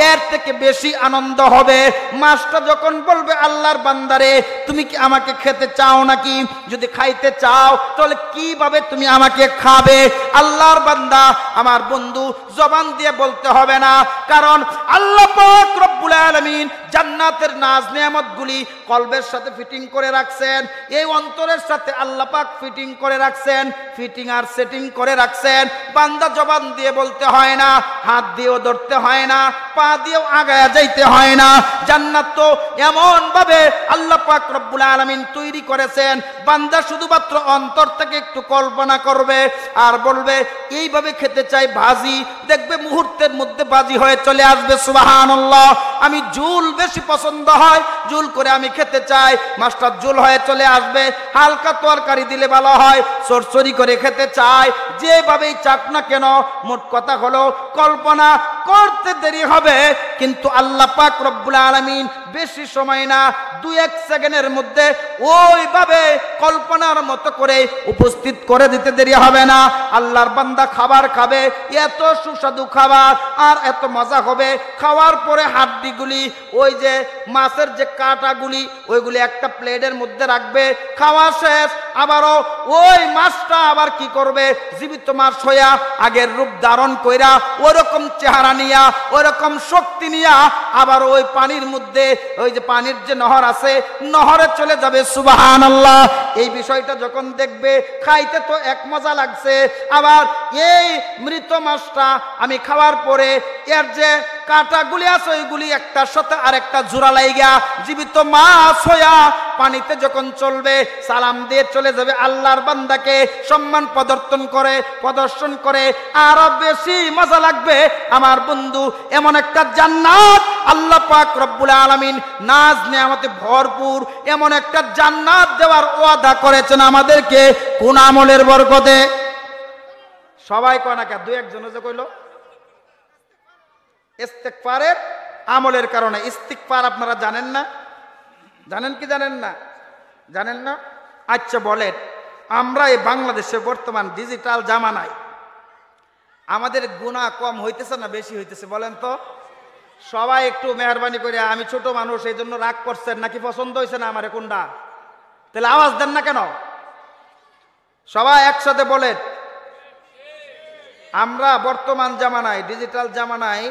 এর থেকে বেশি আনন্দ হবে। মাছটা যখন বলবে, আল্লাহর বান্দারে, তুমি কি আমাকে খেতে চাও নাকি? যদি খাইতে চাও তাহলে কিভাবে তুমি আমাকে খাবে? আল্লাহর বান্দা, আমার বন্ধু, জবান দিয়ে বলতে হবে না, কারণ আল্লাহ পাক রব্বুল আলামিন জান্নাতের নাজ নিয়ামতগুলি কলবের সাথে ফিটিং করে রাখছেন, এই অন্তরের সাথে আল্লাহ পাক ফিটিং করে রাখছেন, ফিটিং আর সেটিং করে রাখছেন। বান্দা জবান দিয়ে বলতে হয় না, হাত দিয়েও ধরতে হয় না, পা দিয়েও আগায়া যাইতে হয় না। জান্নাত তো এমন ভাবে আল্লাহ পাক রব্বুল আলামিন তৈরি করেছেন, বান্দা শুধুমাত্র অন্তর থেকে একটু কল্পনা করবে আর বলবে, এইভাবে খেতে চাই ভাজি, দেখবে মুহূর্তের মধ্যে ভাজি হয়ে চলে আসবে। সুবহানাল্লাহ। আমি ঝুল বেশি পছন্দ হয়, ঝুল করে আমি খেতে চাই, মাছটা ঝুল হয়ে চলে আসবে। হালকা তরকারি দিলে ভালো হয়, সরসরি করে খেতে চাই, যেভাবেই চাক না কেন। মোট কথা হলো, কল্পনা করতে দেরি হবে, কিন্তু আল্লাহ পাক রব্বুল আলামিন বেশি সময় না, 2-1 সেকেন্ডের মধ্যে ওইভাবে কল্পনার মতো করে উপস্থিত করে দিতে দেরি হবে না। আল্লাহর বান্দা খাবার খাবে, এত সুস্বাদু খাবার আর এত মজা হবে। খাওয়ার পরে হাড্ডিগুলি, ওই যে মাছের যে কাঁটাগুলি, ওইগুলি একটা প্লেটের মধ্যে রাখবে। খাওয়া শেষ, আবারও ওই মাছটা আবার কি করবে? জীবিত মাছ হইয়া আগের রূপ ধারণ কইরা, ওরকম চেহারা নিয়া, ওরকম শক্তি নিয়া আবার ওই পানির মধ্যে, ওই যে পানির যে নহর আছে, নহরে চলে যাবে। সুবহানাল্লাহ। এই বিষয়টা যখন দেখবে, খাইতে তো এক মজা লাগছে, আবার এই মৃত মাছটা আমি খাওয়ার পরে এর যে কাঁটাগুলি আছে, ওইগুলি একটার সাথে আরেকটা জোড়া লাইগা জীবিত মাছ হইয়া পানিতে যখন চলবে, সালাম দিয়ে চলে যাবে। আল্লাহর বান্দাকে সম্মান প্রদর্শন করে আরো বেশি মজা লাগবে। আমার বন্ধু, এমন একটা জান্নাত আল্লাহ পাক রব্বুল আলামিন নাজ নিয়ামতে ভরপুর এমন একটা জান্নাত দেওয়ার ওয়াদা করেছেন আমাদেরকে। কোন আমলের বরকতে? সবাই কয় না, 2-1 জন যে কইলো ইস্তিগফারের আমলের কারণে। ইস্তিগফার আপনারা জানেন না? জানেন কি জানেন না? জানেন না? আচ্ছা বলেন, আমরা এই বাংলাদেশে বর্তমান ডিজিটাল জামানায় আমাদের গুনাহ কম হইতেছে না বেশি হইতেছে বলেন তো? সবাই একটু মেহরবানি করে, আমি ছোট মানুষ এই জন্য রাগ করছেন নাকি পছন্দ হয়েছে না আমার কোনটা? তাহলে আওয়াজ দেন না কেন? সবাই একসাথে বলেন, আমরা বর্তমান জামানায় ডিজিটাল জামানায়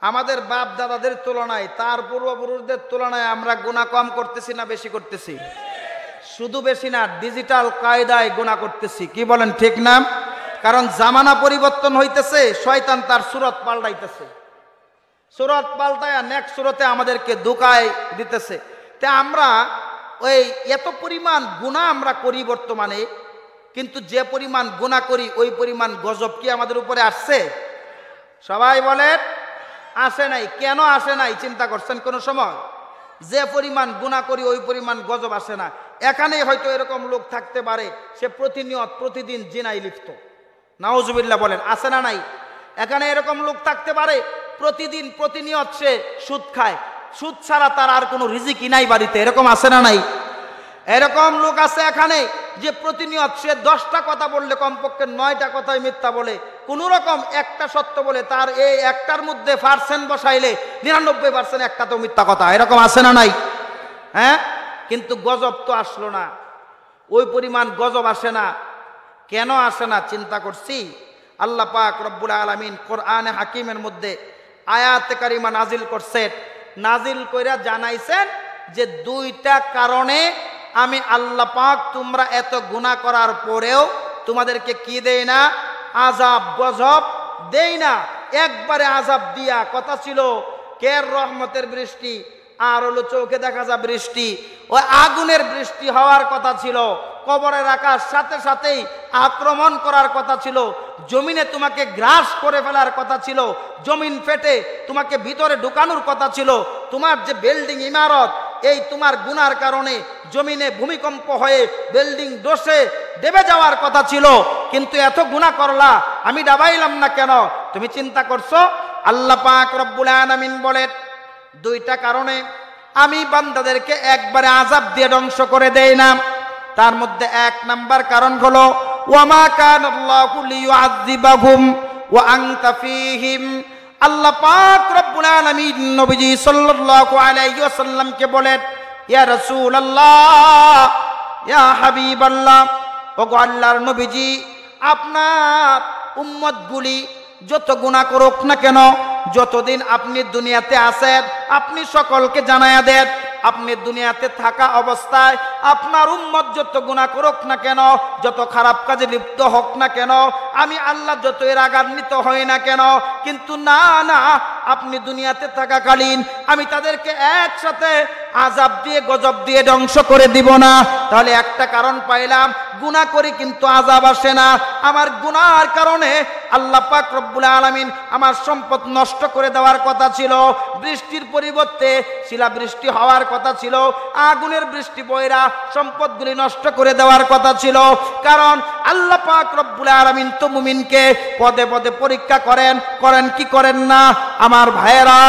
আমাদের বাপ দাদাদের তুলনায়, তার পূর্বপুরুষদের তুলনায় আমরা গুনাহ কম করতেছি না বেশি করতেছি? শুধু বেশি না, ডিজিটাল কায়দায় গুনাহ করতেছি। কি বলেন ঠিক না? কারণ জামানা পরিবর্তন হইতেছে, শয়তান তার সুরত পাল্টাইতেছে, সুরত পাল্টায় নেক্সট সুরতে আমাদেরকে ধোঁকায় দিতেছে। তা আমরা ওই এত পরিমাণ গুনাহ আমরা করি বর্তমানে, কিন্তু যে পরিমাণ গুনাহ করি ওই পরিমাণ গজব কি আমাদের উপরে আসছে? সবাই বলেন আসে নাই। কেন আসে নাই চিন্তা করছেন কোন সময়? যে পরিমাণ গুনাহ করি ওই পরিমাণ গজব আসে না। এখানেই হয়তো এরকম লোক থাকতে পারে, সে প্রতিনিয়ত প্রতিদিন জিনায় লিপ্ত। নাউজুবিল্লাহ বলেন, আছে না নাই? এখানে এরকম লোক থাকতে পারে প্রতিদিন প্রতিনিয়ত সে সুদ খায়, সুদ ছাড়া তার আর কোনো রিজিকই নাই বাড়িতে। এরকম আছে না নাই? এরকম লোক আছে এখানে যে প্রতিনিয়ত সে 10টা কথা বললে কমপক্ষে 9টা কথাই মিথ্যা বলে, কোন রকম একটা সত্য বলে, তার এই একটার মধ্যে পার্সেন্ট বসাইলে 99% একটা তো মিথ্যা কথা। এরকম আছে না নাই? হ্যাঁ, কিন্তু গজব তো আসলো না, ওই পরিমাণ গজব আসে না। কেন আসে না চিন্তা করছি। আল্লাহ পাক রব্বুল আলামিন কোরআনে হাকিমের মধ্যে আয়াতে কারিমা নাজিল করছেন, নাজিল কইরা জানাইছেন যে 2টা কারণে আমি আল্লাহ পাক তোমরা এত গুনাহ করার পরেও তোমাদেরকে কি দেই না? আযাব গজব দেই না। একবারে আযাব দিয়া কথা ছিল কের রহমতের বৃষ্টি, আর হলো চোখে দেখা যা বৃষ্টি, ওই আগুনের বৃষ্টি হওয়ার কথা ছিল, কবরে রাখার সাথে সাথেই আক্রমণ করার কথা ছিল, জমিনে তোমাকে গ্রাস করে ফেলার কথা ছিল, জমিন ফেটে তোমাকে ভিতরে ঢুকানোর কথা ছিল, তোমার যে বিল্ডিং ইমারত এই তোমার গুনার কারণে জমিনে ভূমিকম্প হয়ে বিল্ডিং ধসে দেবে যাওয়ার কথা ছিল, কিন্তু এত গুনাহ করলা, আমি ডাবাইলাম না কেন? তুমি চিন্তা করছো? আল্লাহ পাক রব্বুল আলামিন বলেন 2টা কারণে আমি বান্দাদেরকে একবারে আযাব দিয়ে ধ্বংস করে দেই না। তার মধ্যে 1 নাম্বার কারণ হলো ওয়ামা কানাল্লাহু লিয়ুআযিবাহুম ওয়া আনতা ফীহিম। আল্লাহ পাক রব্বুল আলামিন নবীজি সাল্লাল্লাহু আলাইহি ওয়াসাল্লামকে বলেন, ইয়া রাসূলুল্লাহ, ইয়া হাবিবাল্লাহ, ওগো আল্লাহর নবীজি, আপনার উম্মতগুলি যত গুনাহ করুক না কেন, যতদিন আপনি দুনিয়াতে আছেন আপনি সকলকে জানায়া দেন, আপনি দুনিয়াতে থাকা অবস্থায় আপনার উম্মত যত গুনাহ করুক না কেন, যত খারাপ কাজে লিপ্ত হোক না কেন, আমি আল্লাহ যতই রাগান্বিত হই না কেন, কিন্তু না না, আপনি দুনিয়াতে থাকাকালীন আমি তাদেরকে একসাথে আযাব দিয়ে গজব দিয়ে ধ্বংস করে দিব না। তাহলে একটা কারণ পাইলাম, গুনাহ করি কিন্তু আযাব আসে না। আমার গুনাহর কারণে আল্লাহ পাক রব্বুল আলামিন আমার সম্পদ নষ্ট করে দেওয়ার কথা ছিল, বৃষ্টির পরিবর্তে শিলাবৃষ্টি হওয়ার কথা ছিল, আগুনের বৃষ্টি বইরা সম্পদগুলি নষ্ট করে দেওয়ার কথা ছিল। কারণ আল্লাহ পাক রব্বুল আলামিন তো মুমিনকে পদে পদে পরীক্ষা করেন, করেন কি করেন না? আমার ভাইয়েরা,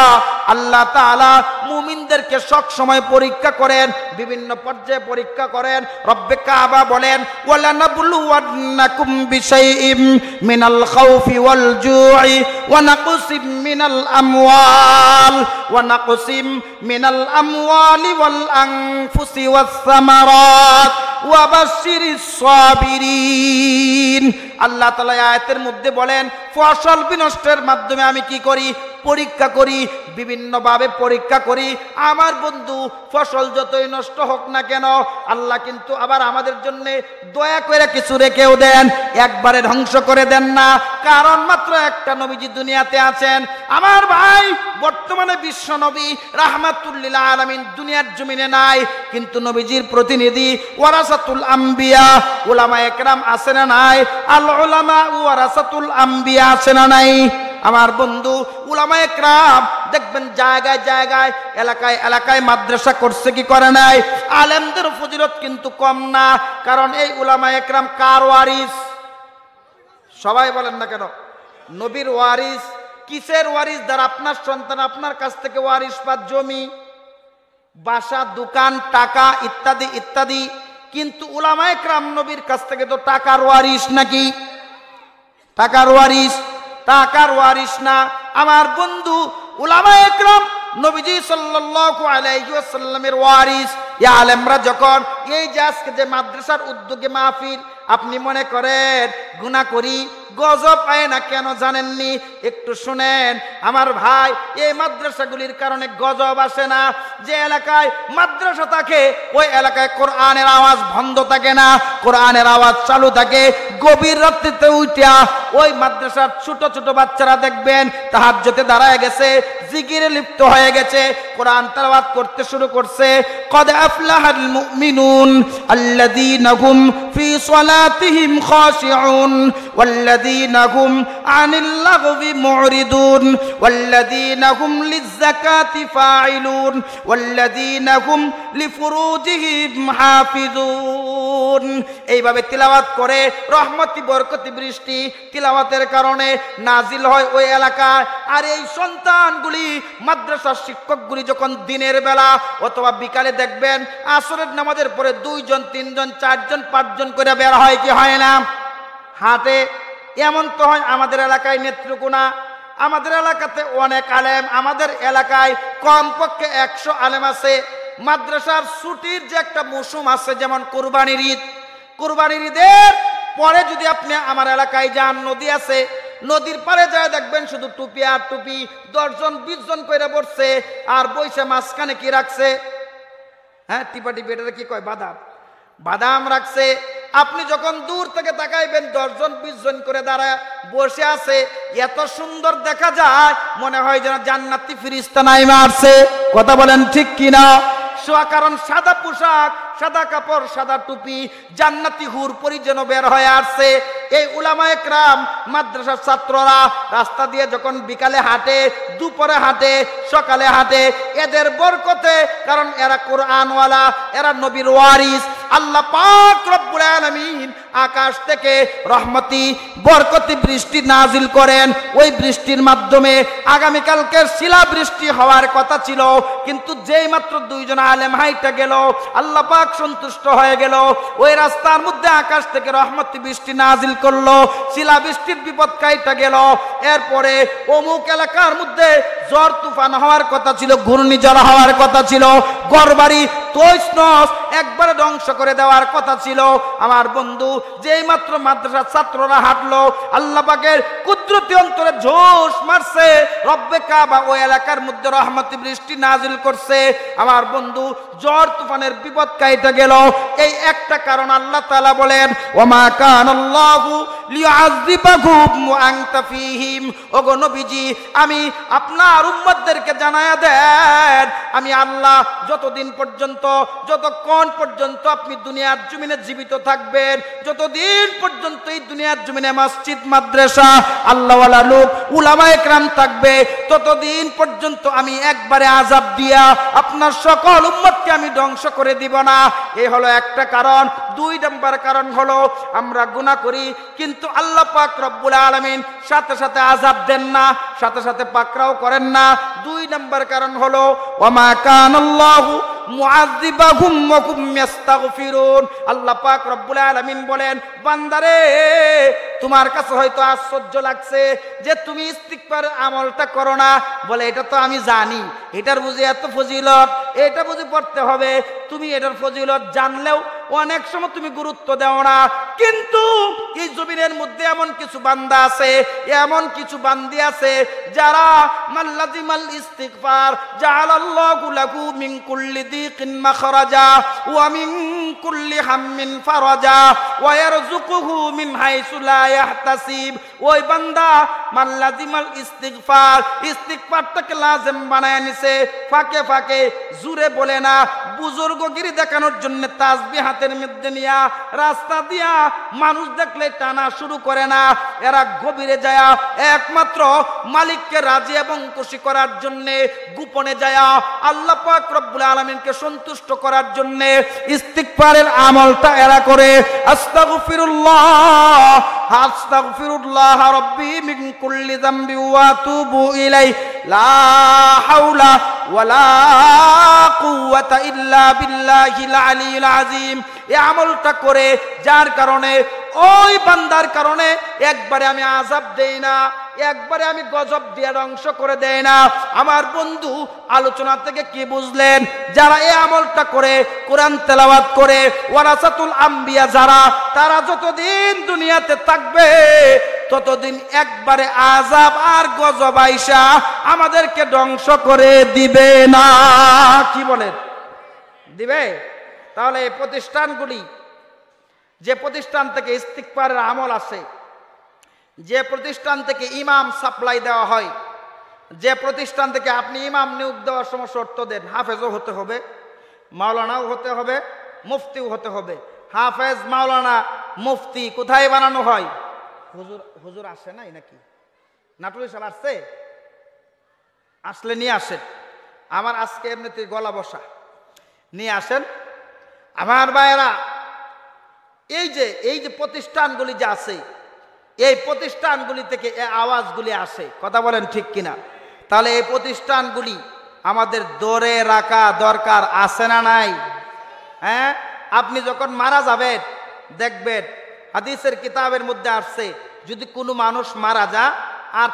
আল্লাহ তাআলা মুমিনদেরকে সব সময় পরীক্ষা করেন, বিভিন্ন পর্যায়ে পরীক্ষা করেন। রব্বে কাবা বলেন, ওয়ালা নাবলুওয়ান্নাকুম বিশাইইম মিনাল খাউফি ওয়াল জুই ওয়া নাকসিম মিনাল আমওয়াল ওয়া নাকসিম মিনাল আমওয়ালি ওয়াল আনফুসি ওয়াস সামারাত ওয়া বাশশিরিস সাবিরিন। আল্লাহ তাআলা আয়াতের মধ্যে বলেন, ফসল বিনষ্টের মাধ্যমে আমি কি করি? পরীক্ষা করি, বিভিন্নভাবে পরীক্ষা করি। আমার বন্ধু, ফসল যতই নষ্ট হোক না কেন, আল্লাহ কিন্তু আবার আমাদের জন্য দয়া করে কিছু রেখেও দেন, একবারে ধ্বংস করে দেন না। কারণ মাত্র একটা নবীজি দুনিয়াতে আছেন। আমার ভাই, বর্তমানে বিশ্ব নবী রাহমাতুল লিল আলামিন দুনিয়ার জমিনে নাই, কিন্তু নবীজির প্রতিনিধি ওয়ারাসাতুল আম্বিয়া উলামায়ে কেরাম আছে না নাই? আল উলামা ওয়ারাসাতুল আম্বিয়া আছে না নাই? আমার বন্ধু, উলামায়ে কেরাম দেখবেন জায়গায় জায়গায়, এলাকায় এলাকায় মাদ্রাসা করছে কি করে নাই? আলেমদের ফজিলত কিন্তু কম না। কারণ এই উলামায়ে কেরাম কার ওয়ারিস? সবাই বলেন না কেন? নবীর ওয়ারিস। কিসের ওয়ারিস? দ্বারা আপনার সন্তান আপনার কাছ থেকে ওয়ারিস পাত, জমি, বাসা, দোকান, টাকা ইত্যাদি ইত্যাদি। কিন্তু উলামায়ে কেরাম নবীর কাছ থেকে তো টাকার ওয়ারিস নাকি? টাকার ওয়ারিস, টাকার ওয়ারিস না আমার বন্ধু। উলামায়ে কেরাম নবীজি সাল্লাল্লাহু আলাইহি ওয়াসাল্লামের ওয়ারিস। ইয়া আলেমরা যখন এই যে আজকে যে মাদ্রাসার উদ্যোগে মাহফিল, আপনি মনে করেন গুনাহ করি, গজব পায় না, কেন জানেননি? একটু শুনেন আমার ভাই, এই মাদ্রাসাগুলির কারণে গজব আসে না। যে এলাকায় মাদ্রাসা থাকে ওই এলাকায় কোরআনের আওয়াজ বন্ধ থাকে না, কোরআনের আওয়াজ চালু থাকে। গভীর রাত্রিতে উঠিয়া ওই মাদ্রাসার ছোট ছোট বাচ্চারা দেখবেন তাহাজ্জুদে দাঁড়ায় গেছে, জিকিরে লিপ্ত হয়ে গেছে, কোরআন তেলাওয়াত করতে শুরু করছে। কদ আফলাহাল মুমিনুন আল্লাযীনা হুম ফি সালাতিহিম খাশিউন ওয়াল্লাযীনা হুম আনিল লাগবি মুরিদুন ওয়াল্লাযীনা হুম লিয-যাকাতি ফাইলুন ওয়াল্লাযীনা হুম লিফুরুজিহিম হাফিজুন। এইভাবে তিলাওয়াত করে রহমতি বরকতি বৃষ্টি তিলাওয়াতের কারণে নাজিল হয় ওই এলাকায়। আর এই সন্তানগুলি মাদ্রাসার শিক্ষকগুলি যখন দিনের বেলা অথবা বিকালে দেখবেন আসরের নামাজের পরে 2 জন 3 জন 4 জন 5 জন করে বের হয় কি হয় না? হাটে। এমন তো হয় আমাদের এলাকায় নেত্রকোনা, আমাদের এলাকাতে অনেক আলেম, আমাদের এলাকায় কমপক্ষে 100 আলেম আছে। মাদ্রাসার ছুটির যে একটা মৌসুম আছে, যেমন কুরবানির ঈদ, কুরবানির ঈদের পরে যদি আপনি আমার এলাকায় যান, নদী আছে, নদীর পারে যায় দেখবেন শুধু টুপি আর টুপি, 10 জন 20 জন করে বসছে। আর বইসে মাঝখানে কি রাখছে? হ্যাঁ, টিপা টিপি, এটা কি কয়? বাদাম, বাদাম রাখছে। আপনি যখন দূর থেকে তাকাইবেন 10 জন 20 জন করে দাঁড়ায় বসে আছে, এত সুন্দর দেখা যায় মনে হয় যেন জান্নাতি ফেরেশতা নাইমা আসছে। কথা বলেন ঠিক কিনা? কারণ সাদা পোশাক, সাদা কাপড়, সাদা টুপি, জান্নাতি হুর পরি যেন বের হয়ে আসছে। এই উলামায়ে কেরাম মাদ্রাসার ছাত্ররা রাস্তা দিয়ে যখন বিকালে হাঁটে, দুপুরে হাঁটে, সকালে হাঁটে, এদের বরকতে, কারণ এরা কোরআনওয়ালা, এরা নবীর ওয়ারিস। আল্লাহ পাক রব্বুল আলামিন আকাশ থেকে রহমতি বরকতি বৃষ্টি নাজিল করেন। ওই বৃষ্টির মাধ্যমে আগামীকালকের শিলা বৃষ্টি হওয়ার কথা ছিল, কিন্তু যেই মাত্র 2 জন আলেম হাইটা গেল, আল্লাহ পাক সন্তুষ্ট হয়ে গেল। ওই রাস্তার মধ্যে আকাশ থেকে রহমতি বৃষ্টি নাজিল করলো, শিলা বৃষ্টির বিপদ কাইটা গেল। এরপরে অমুক এলাকার মধ্যে ঝড় তুফান হওয়ার কথা ছিল, ঘূর্ণিঝড় হওয়ার কথা ছিল, ঘরবাড়ি তৈস নস একবারে ধ্বংস করে দেওয়ার কথা ছিল। আমার বন্ধু, যেই মাত্র মাদ্রাসার ছাত্ররা হাঁটলো, আল্লাহ পাকের কুদরতি অন্তরে জোশ মারছে, রব্বে কাবা ওই এলাকার মধ্যে রহমতি বৃষ্টি নাজিল করছে। আমার বন্ধু, ঝড় তুফানের বিপদ কাইটা গেল। এই একটা কারণ আল্লাহ তাআলা বলেন, ওমা কানাল্লাহু লিউআযিবাহুম ওয়া আনতা ফীহিম। ওগো নবীজি, আমি আপনার উম্মতদেরকে জানায়া দেন, আমি আল্লাহ যতদিন পর্যন্ত, যতক্ষণ পর্যন্ত আপনি দুনিয়ার জমিনে জীবিত থাকবেন, যতদিন পর্যন্ত এই দুনিয়ার জমিনে মসজিদ, মাদ্রাসা, আল্লাহওয়ালা লোক, উলামায়ে কেরাম থাকবে, ততদিন পর্যন্ত আমি একবারে আযাব দিয়া আপনার সকল উম্মতকে আমি ধ্বংস করে দিব না। এই হলো একটা কারণ। 2 নম্বর কারণ হলো আমরা গুনাহ করি, কিন্তু আল্লাহ পাক রব্বুল আলামিন সাথে সাথে আযাব দেন না, সাথে সাথে পাকড়াও করেন না। 2 নম্বর কারণ হলো ওমা কানাল্লাহু মুআযিবাহুম ওয়া হুম ইস্তাগফিরুন। আল্লাহ পাক রব্বুল আলামিন বলেন, বান্দারে, তোমার কাছে হয়তো আশ্চর্য লাগছে যে তুমি ইস্তিগফার আমলটা করো না। বলে, এটা তো আমি জানি, এটার বুঝি এত ফজিলত, এটা বুঝি পড়তে হবে। তুমি এটার ফজিলত জানলেও অনেক সময় তুমি গুরুত্ব দাও না। কিন্তু এই জমিনের মধ্যে এমন কিছু বান্দা আছে, এমন কিছু বান্দি আছে যারা মাল্লাজিমাল ইস্তিগফার জাআলাল্লাহু লাহু মিন কুল্লি দিকিন মাখরাজা ওয়া মিন কুল্লি হাম্মিন ফারাজা ওয়া ইয়ারযুকুহু মিন হাইসু লা ইয়াহতাসিব। ওই বান্দা মাল্লাজিমাল ইস্তিগফার, ইস্তিগফারটাকে লাজিম বানায় নিছে, ফাঁকে ফাঁকে জুরে বলে না, বুজুর্গগিরি দেখানোর জন্য তাসবিহ হাতের মধ্যে নিয়া রাস্তা দিয়া মানুষ দেখলে টানা শুরু করে না। এরা গভীরে যায় একমাত্র মালিককে রাজি এবং খুশি করার জন্য, গোপনে যায় আল্লাহ পাক রব্বুল আলামিনকে সন্তুষ্ট করার জন্য ইস্তিগফারের আমলটা এরা করে। আস্তাগফিরুল্লাহ আস্তাগফিরুল্লাহ রাব্বি মিন কুল্লি যামবি ওয়া আতুবু ইলাইহি লা হাওলা ওয়ালা কুওয়াতা ইল্লা বিল্লাহিল আলিয়্যিল আযীম। এই আমলটা করে যার কারণে ওই বান্দার কারণে একবারে আমি আযাব দেই না, একবারে আমি গজব দিয়ে ধ্বংস করে দেই না। আমার বন্ধু আলোচনা থেকে কি বুঝলেন? যারা এই আমলটা করে, কোরআন তেলাওয়াত করে, ওয়ারাসাতুল আম্বিয়া যারা, তারা যতদিন দুনিয়াতে থাকবে ততদিন একবারে আযাব আর গজব আইসা আমাদেরকে ধ্বংস করে দিবে না। কি বলেন? দিবে? তাহলে এই প্রতিষ্ঠানগুলি, যে প্রতিষ্ঠান থেকে ইস্তিগফারের আমল আছে, যে প্রতিষ্ঠান থেকে ইমাম সাপ্লাই দেওয়া হয়, যে প্রতিষ্ঠান থেকে আপনি ইমাম নিয়োগ দেওয়ার সময় শর্ত দেন, হাফেজও হতে হবে, মাওলানাও হতে হবে, মুফতিও হতে হবে। হাফেজ, মাওলানা, মুফতি কোথায় বানানো হয়? হুজুর হুজুর আসে নাই নাকি? নাটুরি সাহেব আসছে? আসলে নিয়ে আসেন। আমার আজকে এমনিতে গলা বসা, নিয়ে আসেন আমার ভাইয়েরা। এই যে প্রতিষ্ঠানগুলি যে আছে, এই প্রতিষ্ঠানগুলি থেকে এই আওয়াজগুলি আসে, কথা বলেন ঠিক কিনা? তাহলে এই প্রতিষ্ঠানগুলি আমাদের ধরে রাখা দরকার আছে না নাই? হ্যাঁ, আপনি যখন মারা যাবেন দেখবেন হাদিসের কিতাবের মধ্যে আসছে, যদি কোনো মানুষ মারা যায় আর